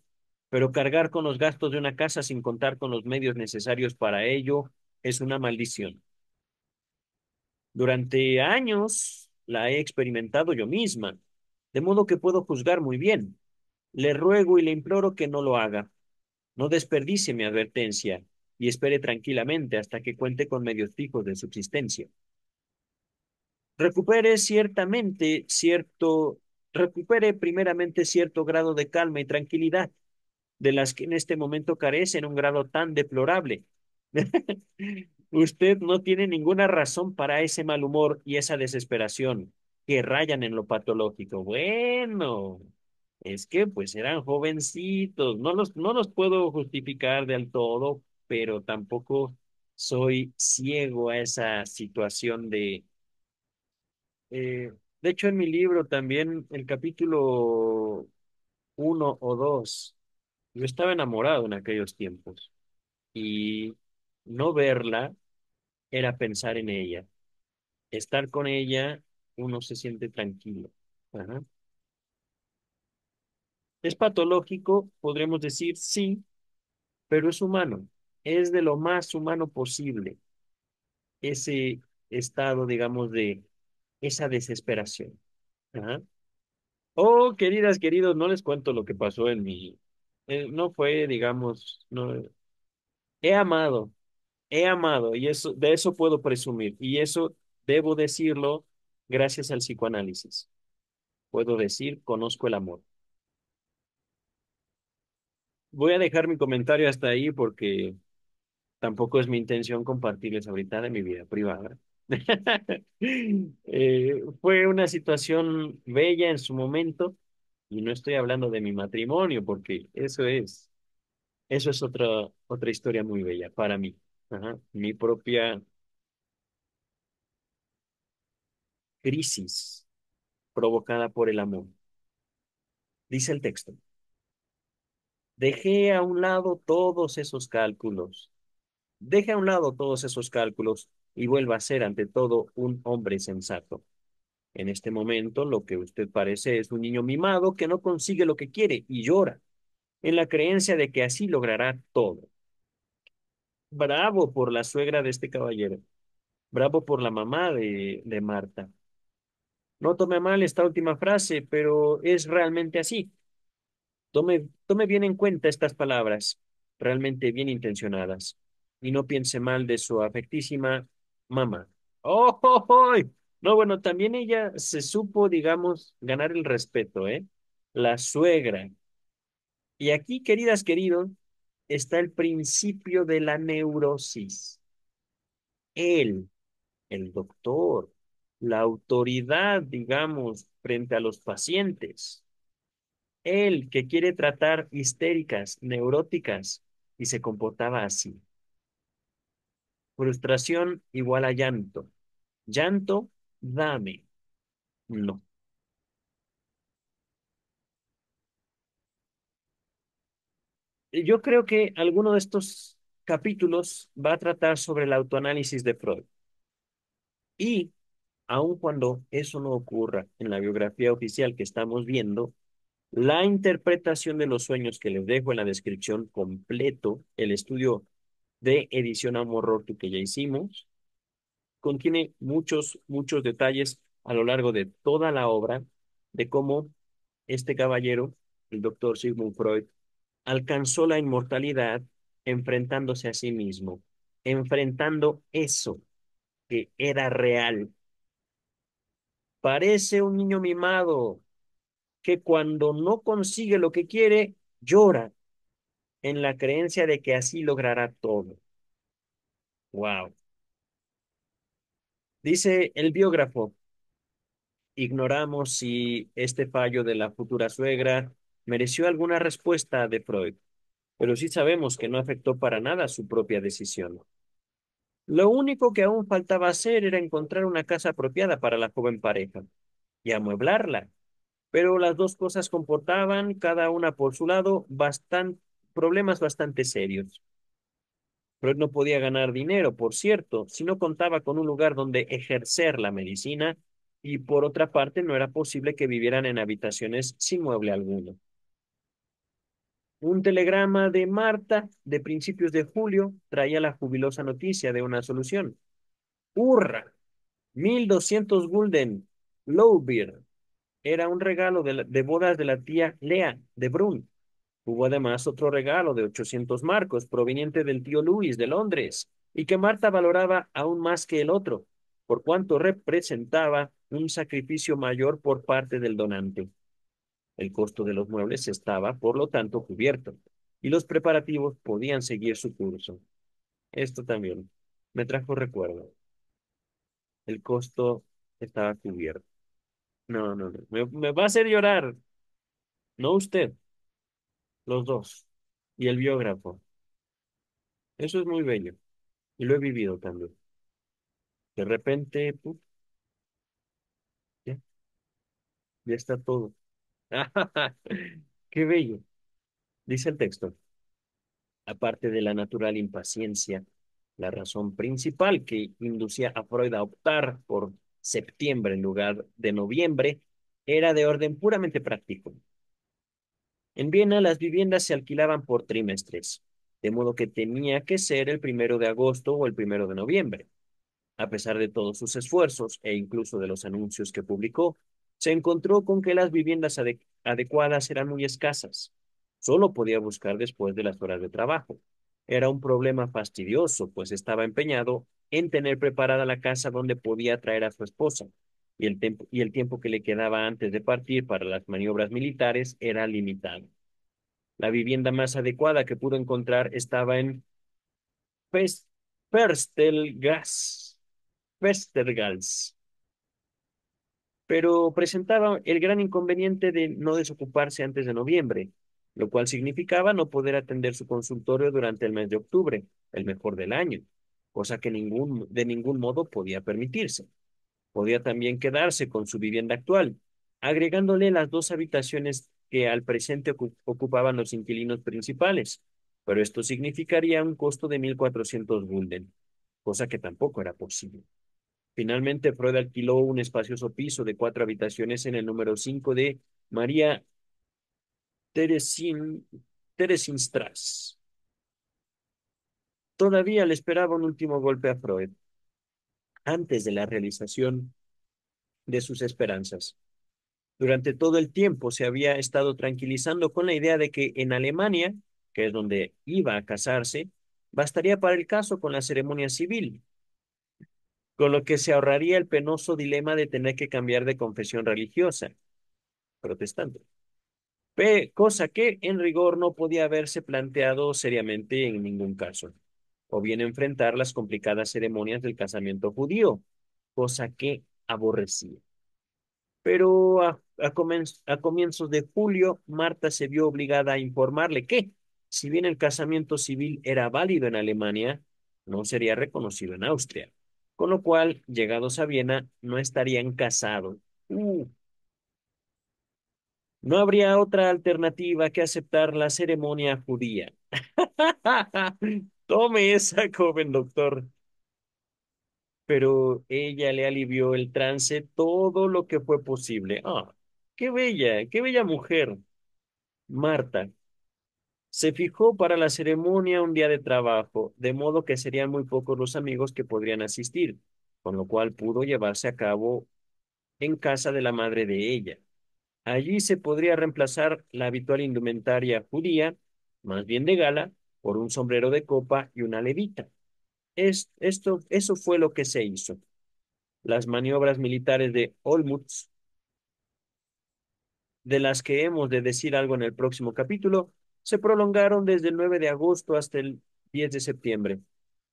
pero cargar con los gastos de una casa sin contar con los medios necesarios para ello es una maldición. Durante años la he experimentado yo misma, de modo que puedo juzgar muy bien. Le ruego y le imploro que no lo haga. No desperdicie mi advertencia y espere tranquilamente hasta que cuente con medios fijos de subsistencia. Recupere ciertamente cierto, recupere primeramente cierto grado de calma y tranquilidad, de las que en este momento carece en un grado tan deplorable. Usted no tiene ninguna razón para ese mal humor y esa desesperación que rayan en lo patológico. Bueno, Es que pues eran jovencitos, no los puedo justificar del todo, pero tampoco soy ciego a esa situación de hecho en mi libro también el capítulo 1 o 2, yo estaba enamorado en aquellos tiempos y no verla era pensar en ella. Estar con ella, uno se siente tranquilo. Ajá. ¿Es patológico? Podremos decir sí, pero es humano. Es de lo más humano posible ese estado, digamos, de esa desesperación. Ajá. Oh, queridas, queridos, no les cuento lo que pasó en mi... no fue, digamos, no, he amado, he amado, y eso, de eso puedo presumir, y eso debo decirlo gracias al psicoanálisis. Puedo decir, conozco el amor. Voy a dejar mi comentario hasta ahí porque tampoco es mi intención compartirles ahorita de mi vida privada. Fue una situación bella en su momento y no estoy hablando de mi matrimonio porque eso es otra historia muy bella para mí. Ajá. Mi propia crisis provocada por el amor. Dice el texto, dejé a un lado todos esos cálculos. Deje a un lado todos esos cálculos y vuelva a ser ante todo un hombre sensato. En este momento, lo que usted parece es un niño mimado que no consigue lo que quiere y llora, en la creencia de que así logrará todo. Bravo por la suegra de este caballero. Bravo por la mamá de Marta. No tome mal esta última frase, pero es realmente así. Tome bien en cuenta estas palabras, realmente bien intencionadas, y no piense mal de su afectísima mamá. ¡Oh, oh, oh! No, bueno, también ella se supo, digamos, ganar el respeto, ¿eh? La suegra. Y aquí, queridas, queridos, está el principio de la neurosis. Él, el doctor, la autoridad, digamos, frente a los pacientes. Él que quiere tratar histéricas, neuróticas, y se comportaba así. Frustración igual a llanto. Llanto, dame. No. Yo creo que alguno de estos capítulos va a tratar sobre el autoanálisis de Freud. Y aun cuando eso no ocurra en la biografía oficial que estamos viendo, la interpretación de los sueños que les dejo en la descripción completo, el estudio de edición Amor Rotu que ya hicimos, contiene muchos, muchos detalles a lo largo de toda la obra de cómo este caballero, el doctor Sigmund Freud, alcanzó la inmortalidad enfrentándose a sí mismo, enfrentando eso que era real. Parece un niño mimado que cuando no consigue lo que quiere, llora en la creencia de que así logrará todo. Wow. Dice el biógrafo, ignoramos si este fallo de la futura suegra mereció alguna respuesta de Freud, pero sí sabemos que no afectó para nada su propia decisión. Lo único que aún faltaba hacer era encontrar una casa apropiada para la joven pareja y amueblarla, pero las dos cosas comportaban, cada una por su lado, problemas bastante serios. Freud no podía ganar dinero, por cierto, si no contaba con un lugar donde ejercer la medicina, y por otra parte no era posible que vivieran en habitaciones sin mueble alguno. Un telegrama de Marta de principios de julio traía la jubilosa noticia de una solución. ¡Hurra! 1.200 gulden. Lowbeer. Era un regalo de bodas de la tía Lea de Brunn. Hubo además otro regalo de 800 marcos proveniente del tío Luis de Londres y que Marta valoraba aún más que el otro, por cuanto representaba un sacrificio mayor por parte del donante. El costo de los muebles estaba, por lo tanto, cubierto y los preparativos podían seguir su curso. Esto también me trajo recuerdo. El costo estaba cubierto. No, no, no. Me va a hacer llorar. No usted, los dos. Y el biógrafo. Eso es muy bello. Y lo he vivido también. De repente, ¡puf! Ya, ya está todo. ¡Qué bello! Dice el texto. Aparte de la natural impaciencia, la razón principal que inducía a Freud a optar por septiembre en lugar de noviembre era de orden puramente práctico. En Viena las viviendas se alquilaban por trimestres, de modo que tenía que ser el 1 de agosto o el 1 de noviembre. A pesar de todos sus esfuerzos e incluso de los anuncios que publicó, se encontró con que las viviendas adecuadas eran muy escasas. Solo podía buscar después de las horas de trabajo. Era un problema fastidioso, pues estaba empeñado en tener preparada la casa donde podía traer a su esposa, y el tiempo que le quedaba antes de partir para las maniobras militares era limitado. La vivienda más adecuada que pudo encontrar estaba en Pest- Perstelgas, Westergals, pero presentaba el gran inconveniente de no desocuparse antes de noviembre, lo cual significaba no poder atender su consultorio durante el mes de octubre, el mejor del año, cosa que de ningún modo podía permitirse. Podía también quedarse con su vivienda actual, agregándole las dos habitaciones que al presente ocupaban los inquilinos principales, pero esto significaría un costo de 1.400 gulden, cosa que tampoco era posible. Finalmente, Freud alquiló un espacioso piso de 4 habitaciones en el número 5 de María Teresin, Teresinstrasse. Todavía le esperaba un último golpe a Freud, antes de la realización de sus esperanzas. Durante todo el tiempo se había estado tranquilizando con la idea de que en Alemania, que es donde iba a casarse, bastaría para el caso con la ceremonia civil, con lo que se ahorraría el penoso dilema de tener que cambiar de confesión religiosa, protestante. Cosa que en rigor no podía haberse planteado seriamente en ningún caso, o bien enfrentar las complicadas ceremonias del casamiento judío, cosa que aborrecía. Pero a comienzos de julio, Marta se vio obligada a informarle que, si bien el casamiento civil era válido en Alemania, no sería reconocido en Austria, con lo cual, llegados a Viena, no estarían casados. No habría otra alternativa que aceptar la ceremonia judía. Tome esa, joven doctor. Pero ella le alivió el trance todo lo que fue posible. Ah, qué bella mujer. Marta se fijó para la ceremonia un día de trabajo, de modo que serían muy pocos los amigos que podrían asistir, con lo cual pudo llevarse a cabo en casa de la madre de ella. Allí se podría reemplazar la habitual indumentaria judía, más bien de gala, por un sombrero de copa y una levita. Eso fue lo que se hizo. Las maniobras militares de Olmutz, de las que hemos de decir algo en el próximo capítulo, se prolongaron desde el 9 de agosto hasta el 10 de septiembre.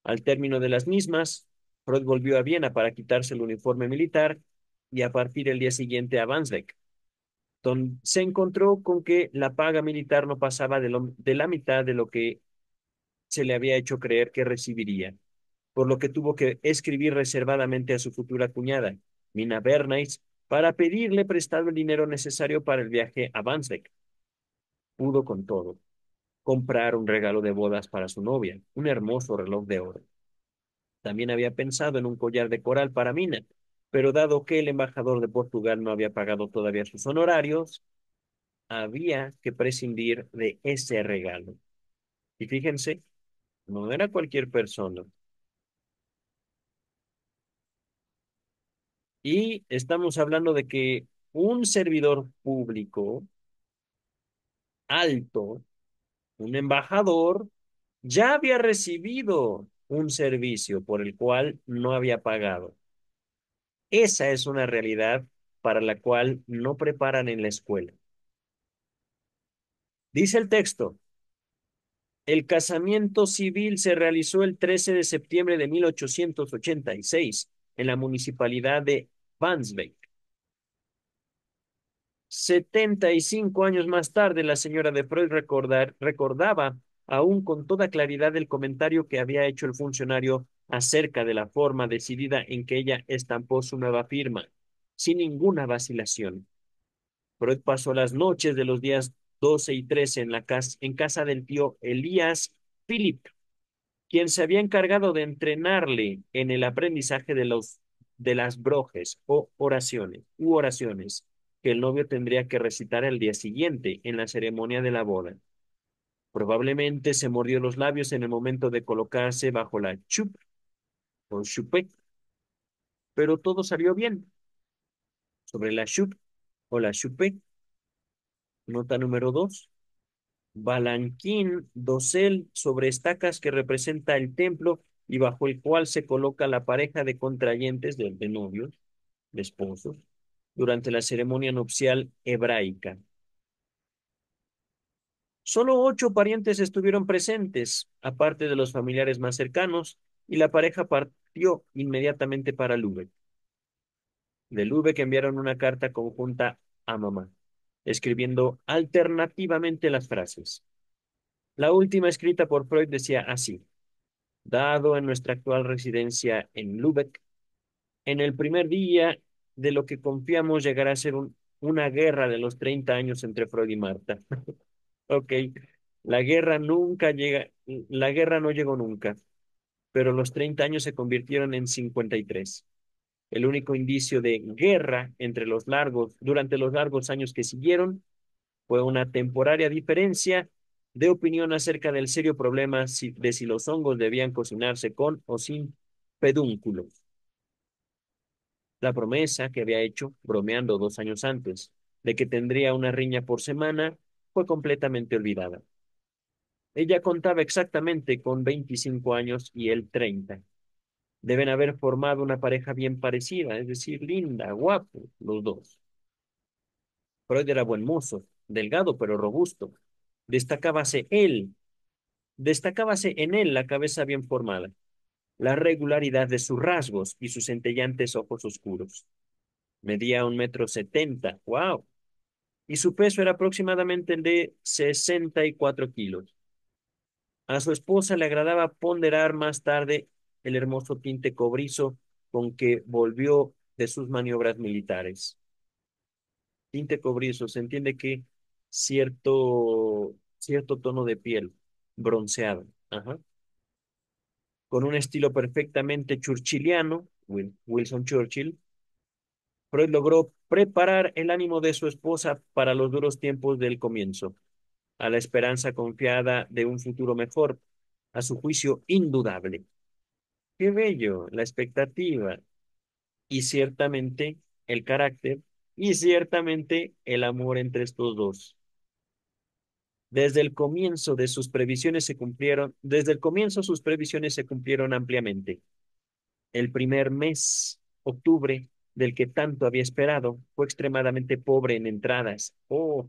Al término de las mismas, Freud volvió a Viena para quitarse el uniforme militar y a partir el día siguiente a Wandsbek, donde se encontró con que la paga militar no pasaba de la mitad de lo que se le había hecho creer que recibiría, por lo que tuvo que escribir reservadamente a su futura cuñada, Mina Bernays, para pedirle prestado el dinero necesario para el viaje a Wandsbek. Pudo con todo. Comprar un regalo de bodas para su novia, un hermoso reloj de oro. También había pensado en un collar de coral para Mina, pero dado que el embajador de Portugal no había pagado todavía sus honorarios, había que prescindir de ese regalo. Y fíjense, no era cualquier persona. Y estamos hablando de que un servidor público alto, un embajador, ya había recibido un servicio por el cual no había pagado. Esa es una realidad para la cual no preparan en la escuela. Dice el texto, el casamiento civil se realizó el 13 de septiembre de 1886 en la municipalidad de Wandsbek. 75 años más tarde, la señora de Freud recordaba aún con toda claridad el comentario que había hecho el funcionario acerca de la forma decidida en que ella estampó su nueva firma, sin ninguna vacilación. Freud pasó las noches de los días 12 y 13 en casa del tío Elías Philip, quien se había encargado de entrenarle en el aprendizaje de las brojes o oraciones que el novio tendría que recitar al día siguiente en la ceremonia de la boda. Probablemente se mordió los labios en el momento de colocarse bajo la chup o chupet, pero todo salió bien. Sobre la chup o la chupet, nota número 2. Balanquín, dosel sobre estacas que representa el templo y bajo el cual se coloca la pareja de contrayentes de novios, de esposos, durante la ceremonia nupcial hebraica. Solo 8 parientes estuvieron presentes, aparte de los familiares más cercanos, y la pareja partió inmediatamente para Lübeck. De Lübeck enviaron una carta conjunta a mamá, escribiendo alternativamente las frases. La última escrita por Freud decía así: dado en nuestra actual residencia en Lübeck, en el primer día de lo que confiamos llegará a ser una guerra de los 30 años entre Freud y Marta. Ok, la guerra no llegó nunca, pero los 30 años se convirtieron en 53. El único indicio de guerra durante los largos años que siguieron fue una temporaria diferencia de opinión acerca del serio problema de si los hongos debían cocinarse con o sin pedúnculos. La promesa que había hecho, bromeando 2 años antes, de que tendría una riña por semana, fue completamente olvidada. Ella contaba exactamente con 25 años y él 30. Deben haber formado una pareja bien parecida, es decir, linda, guapo, los dos. Freud era buen mozo, delgado pero robusto. Destacábase él, destacábase en él la cabeza bien formada, la regularidad de sus rasgos y sus centellantes ojos oscuros. Medía 1,70 m, wow, y su peso era aproximadamente de 64 kilos. A su esposa le agradaba ponderar más tarde el hermoso tinte cobrizo con que volvió de sus maniobras militares. Tinte cobrizo, se entiende que cierto tono de piel, bronceado, ajá, con un estilo perfectamente churchilliano, Wilson Churchill. Freud logró preparar el ánimo de su esposa para los duros tiempos del comienzo, a la esperanza confiada de un futuro mejor, a su juicio indudable. Qué bello, la expectativa y ciertamente el carácter y ciertamente el amor entre estos dos. Desde el comienzo sus previsiones se cumplieron ampliamente. El primer mes, octubre, del que tanto había esperado, fue extremadamente pobre en entradas. Oh,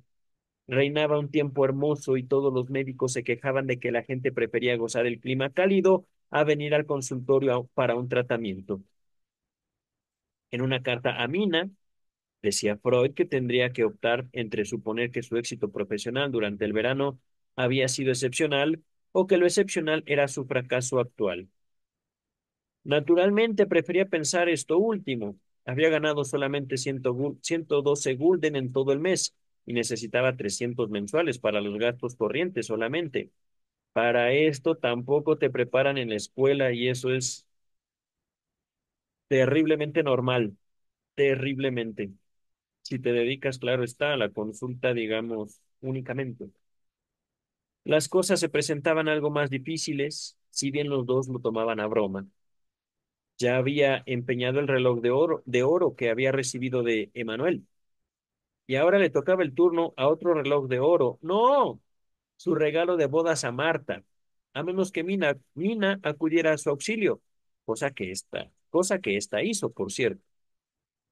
reinaba un tiempo hermoso y todos los médicos se quejaban de que la gente prefería gozar el clima cálido a venir al consultorio para un tratamiento. En una carta a Mina, decía Freud que tendría que optar entre suponer que su éxito profesional durante el verano había sido excepcional o que lo excepcional era su fracaso actual. Naturalmente prefería pensar esto último. Había ganado solamente 112 gulden en todo el mes y necesitaba 300 mensuales para los gastos corrientes solamente. Para esto tampoco te preparan en la escuela y eso es terriblemente normal, terriblemente. Si te dedicas, claro está, a la consulta, digamos, únicamente. Las cosas se presentaban algo más difíciles, si bien los dos lo tomaban a broma. Ya había empeñado el reloj de oro que había recibido de Emanuel, y ahora le tocaba el turno a otro reloj de oro. ¡No! Su regalo de bodas a Marta, a menos que Mina acudiera a su auxilio, cosa que ésta hizo, por cierto.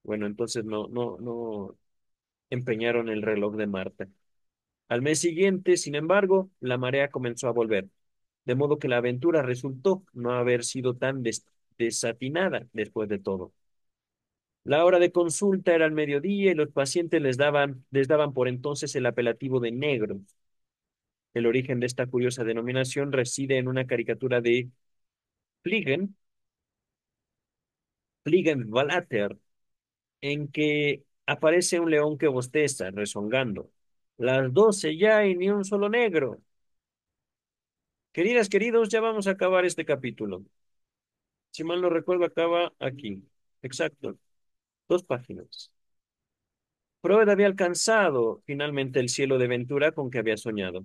Bueno, entonces no empeñaron el reloj de Marta. Al mes siguiente, sin embargo, la marea comenzó a volver, de modo que la aventura resultó no haber sido tan desatinada después de todo. La hora de consulta era al mediodía y los pacientes les daban por entonces el apelativo de negros. El origen de esta curiosa denominación reside en una caricatura de Fliegen, Fliegenblätter, en que aparece un león que bosteza, rezongando. Las 12 ya y ni un solo negro. Queridas, queridos, ya vamos a acabar este capítulo. Si mal no recuerdo, acaba aquí. Exacto, 2 páginas. Freud había alcanzado finalmente el cielo de ventura con que había soñado.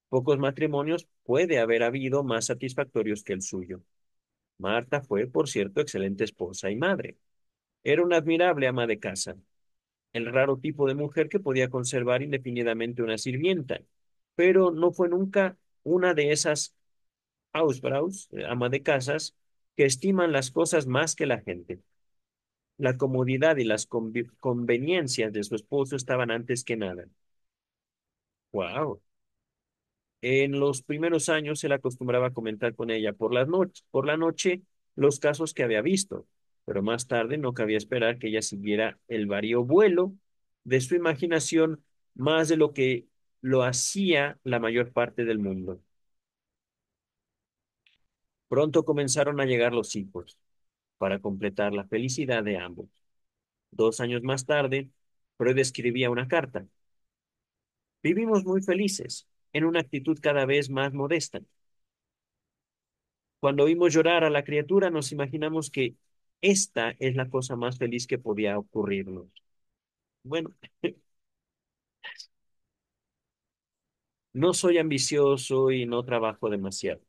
Pocos matrimonios puede haber habido más satisfactorios que el suyo. Marta fue, por cierto, excelente esposa y madre. Era una admirable ama de casa, el raro tipo de mujer que podía conservar indefinidamente una sirvienta, pero no fue nunca una de esas Hausfraus, ama de casas, que estiman las cosas más que la gente. La comodidad y las conveniencias de su esposo estaban antes que nada. Wow. En los primeros años él acostumbraba a comentar con ella por la noche los casos que había visto, pero más tarde no cabía esperar que ella siguiera el vario vuelo de su imaginación más de lo que lo hacía la mayor parte del mundo. Pronto comenzaron a llegar los hijos para completar la felicidad de ambos. 2 años más tarde, Freud escribía una carta. Vivimos muy felices, en una actitud cada vez más modesta. Cuando oímos llorar a la criatura, nos imaginamos que esta es la cosa más feliz que podía ocurrirnos. Bueno, no soy ambicioso y no trabajo demasiado.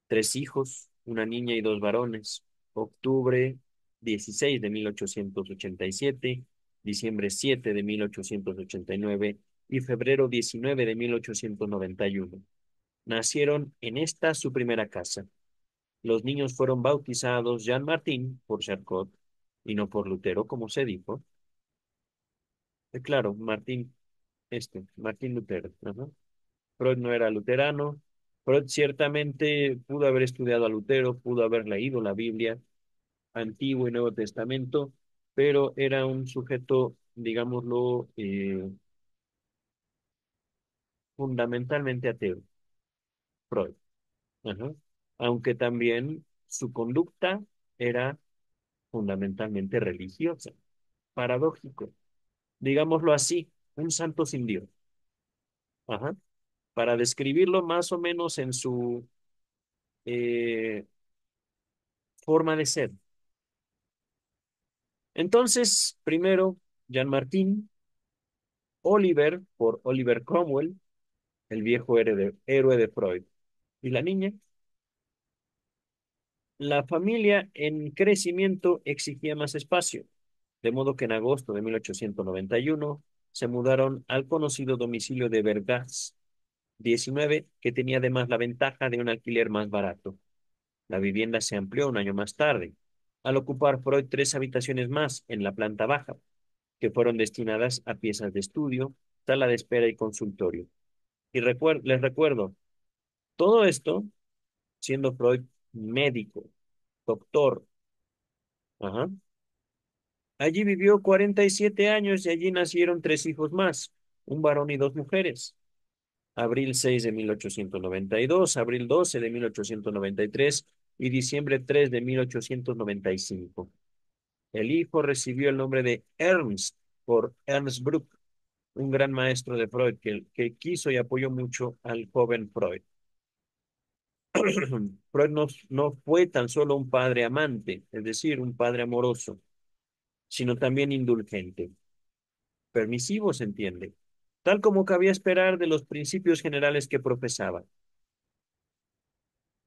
3 hijos, una niña y 2 varones. Octubre 16 de 1887, diciembre 7 de 1889 y febrero 19 de 1891. Nacieron en esta su primera casa. Los niños fueron bautizados Jean Martín por Charcot y no por Lutero, como se dijo. Claro, Martín Lutero. Ajá. Freud no era luterano. Freud ciertamente pudo haber estudiado a Lutero, pudo haber leído la Biblia, Antiguo y Nuevo Testamento, pero era un sujeto, digámoslo, fundamentalmente ateo, Freud. Ajá. Aunque también su conducta era fundamentalmente religiosa. Paradójico, digámoslo así, un santo sin Dios. Ajá. Para describirlo más o menos en su eh, forma de ser. Entonces, primero, Jean Martín, Oliver, por Oliver Cromwell, el viejo héroe de Freud. Y la niña, la familia en crecimiento exigía más espacio, de modo que en agosto de 1891 se mudaron al conocido domicilio de Vergas 19, que tenía además la ventaja de un alquiler más barato. La vivienda se amplió un año más tarde, al ocupar Freud 3 habitaciones más en la planta baja, que fueron destinadas a piezas de estudio, sala de espera y consultorio. Y les recuerdo, todo esto siendo Freud médico, doctor. Ajá. Allí vivió 47 años y allí nacieron 3 hijos más, un varón y 2 mujeres. Abril 6 de 1892, abril 12 de 1893 y diciembre 3 de 1895. El hijo recibió el nombre de Ernst por Ernst Bruck, un gran maestro de Freud que quiso y apoyó mucho al joven Freud. Freud no fue tan solo un padre amante, es decir, un padre amoroso, sino también indulgente, permisivo, se entiende, tal como cabía esperar de los principios generales que profesaba.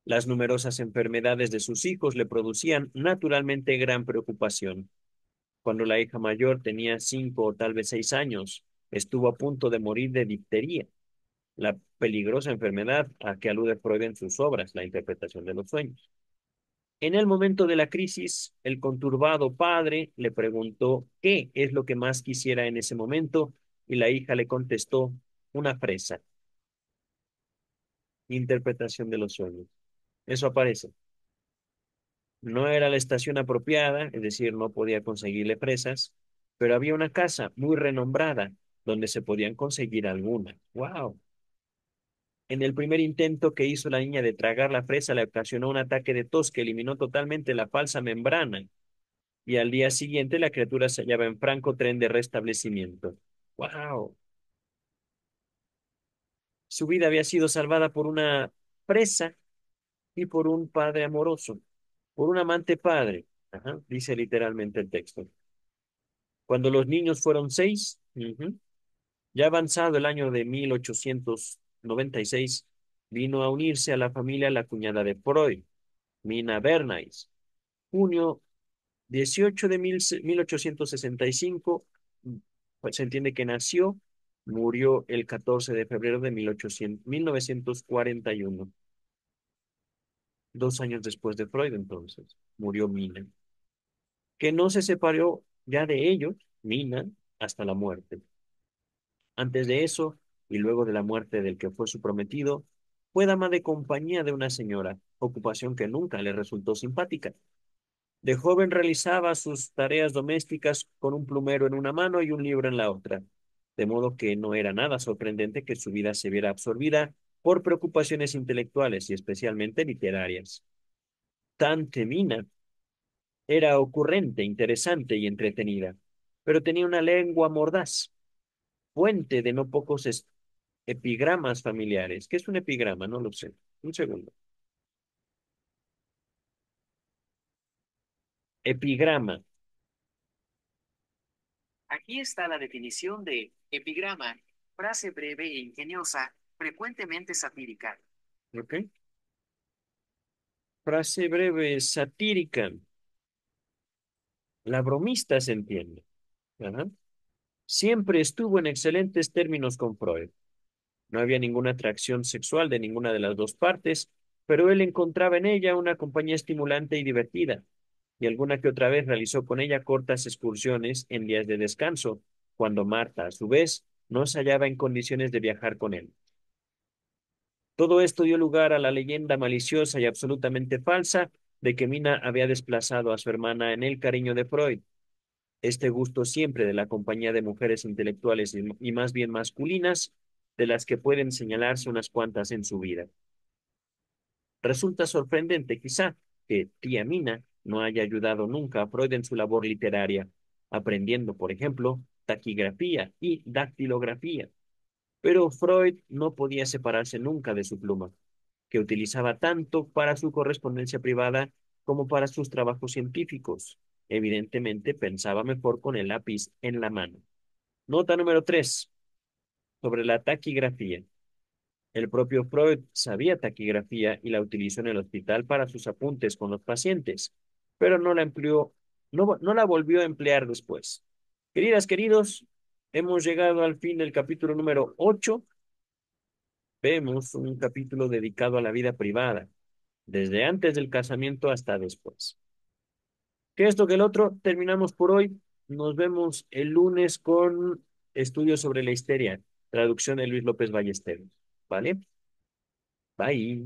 Las numerosas enfermedades de sus hijos le producían naturalmente gran preocupación. Cuando la hija mayor tenía 5 o tal vez 6 años, estuvo a punto de morir de difteria, la peligrosa enfermedad a que alude Freud en sus obras, la interpretación de los sueños. En el momento de la crisis, el conturbado padre le preguntó qué es lo que más quisiera en ese momento y la hija le contestó una fresa, interpretación de los sueños. Eso aparece. No era la estación apropiada, es decir, no podía conseguirle presas, pero había una casa muy renombrada donde se podían conseguir algunas. ¡Wow! En el primer intento que hizo la niña de tragar la fresa le ocasionó un ataque de tos que eliminó totalmente la falsa membrana y al día siguiente la criatura se hallaba en franco tren de restablecimiento. ¡Wow! Su vida había sido salvada por una presa y por un padre amoroso, por un amante padre. Ajá, dice literalmente el texto. Cuando los niños fueron 6, ya avanzado el año de 1896, vino a unirse a la familia la cuñada de Freud, Mina Bernays. Junio 18 de 1865, pues se entiende que nació, murió el 14 de febrero de 1941, 2 años después de Freud entonces, murió Mina, que no se separó ya de ellos, Mina, hasta la muerte. Antes de eso, y luego de la muerte del que fue su prometido, fue dama de compañía de una señora, ocupación que nunca le resultó simpática. De joven realizaba sus tareas domésticas con un plumero en una mano y un libro en la otra, de modo que no era nada sorprendente que su vida se viera absorbida por preocupaciones intelectuales y especialmente literarias. Tante Mina era ocurrente, interesante y entretenida, pero tenía una lengua mordaz, fuente de no pocos epigramas familiares. ¿Qué es un epigrama? No lo sé. Un segundo. Epigrama. Aquí está la definición de epigrama, frase breve e ingeniosa, frecuentemente satírica. ¿Ok? Frase breve, satírica. La bromista se entiende. Ajá. Siempre estuvo en excelentes términos con Freud. No había ninguna atracción sexual de ninguna de las dos partes, pero él encontraba en ella una compañía estimulante y divertida, y alguna que otra vez realizó con ella cortas excursiones en días de descanso, cuando Marta, a su vez, no se hallaba en condiciones de viajar con él. Todo esto dio lugar a la leyenda maliciosa y absolutamente falsa de que Mina había desplazado a su hermana en el cariño de Freud. Este gusto siempre de la compañía de mujeres intelectuales y más bien masculinas, de las que pueden señalarse unas cuantas en su vida. Resulta sorprendente, quizá, que tía Mina no haya ayudado nunca a Freud en su labor literaria, aprendiendo, por ejemplo, taquigrafía y dactilografía. Pero Freud no podía separarse nunca de su pluma, que utilizaba tanto para su correspondencia privada como para sus trabajos científicos. Evidentemente pensaba mejor con el lápiz en la mano. Nota número 3 sobre la taquigrafía. El propio Freud sabía taquigrafía y la utilizó en el hospital para sus apuntes con los pacientes, pero no la empleó, no la volvió a emplear después. Queridas, queridos, hemos llegado al fin del capítulo número 8. Vemos un capítulo dedicado a la vida privada, desde antes del casamiento hasta después. Que esto que el otro, terminamos por hoy. Nos vemos el lunes con estudios sobre la histeria, traducción de Luis López Ballesteros. ¿Vale? Bye.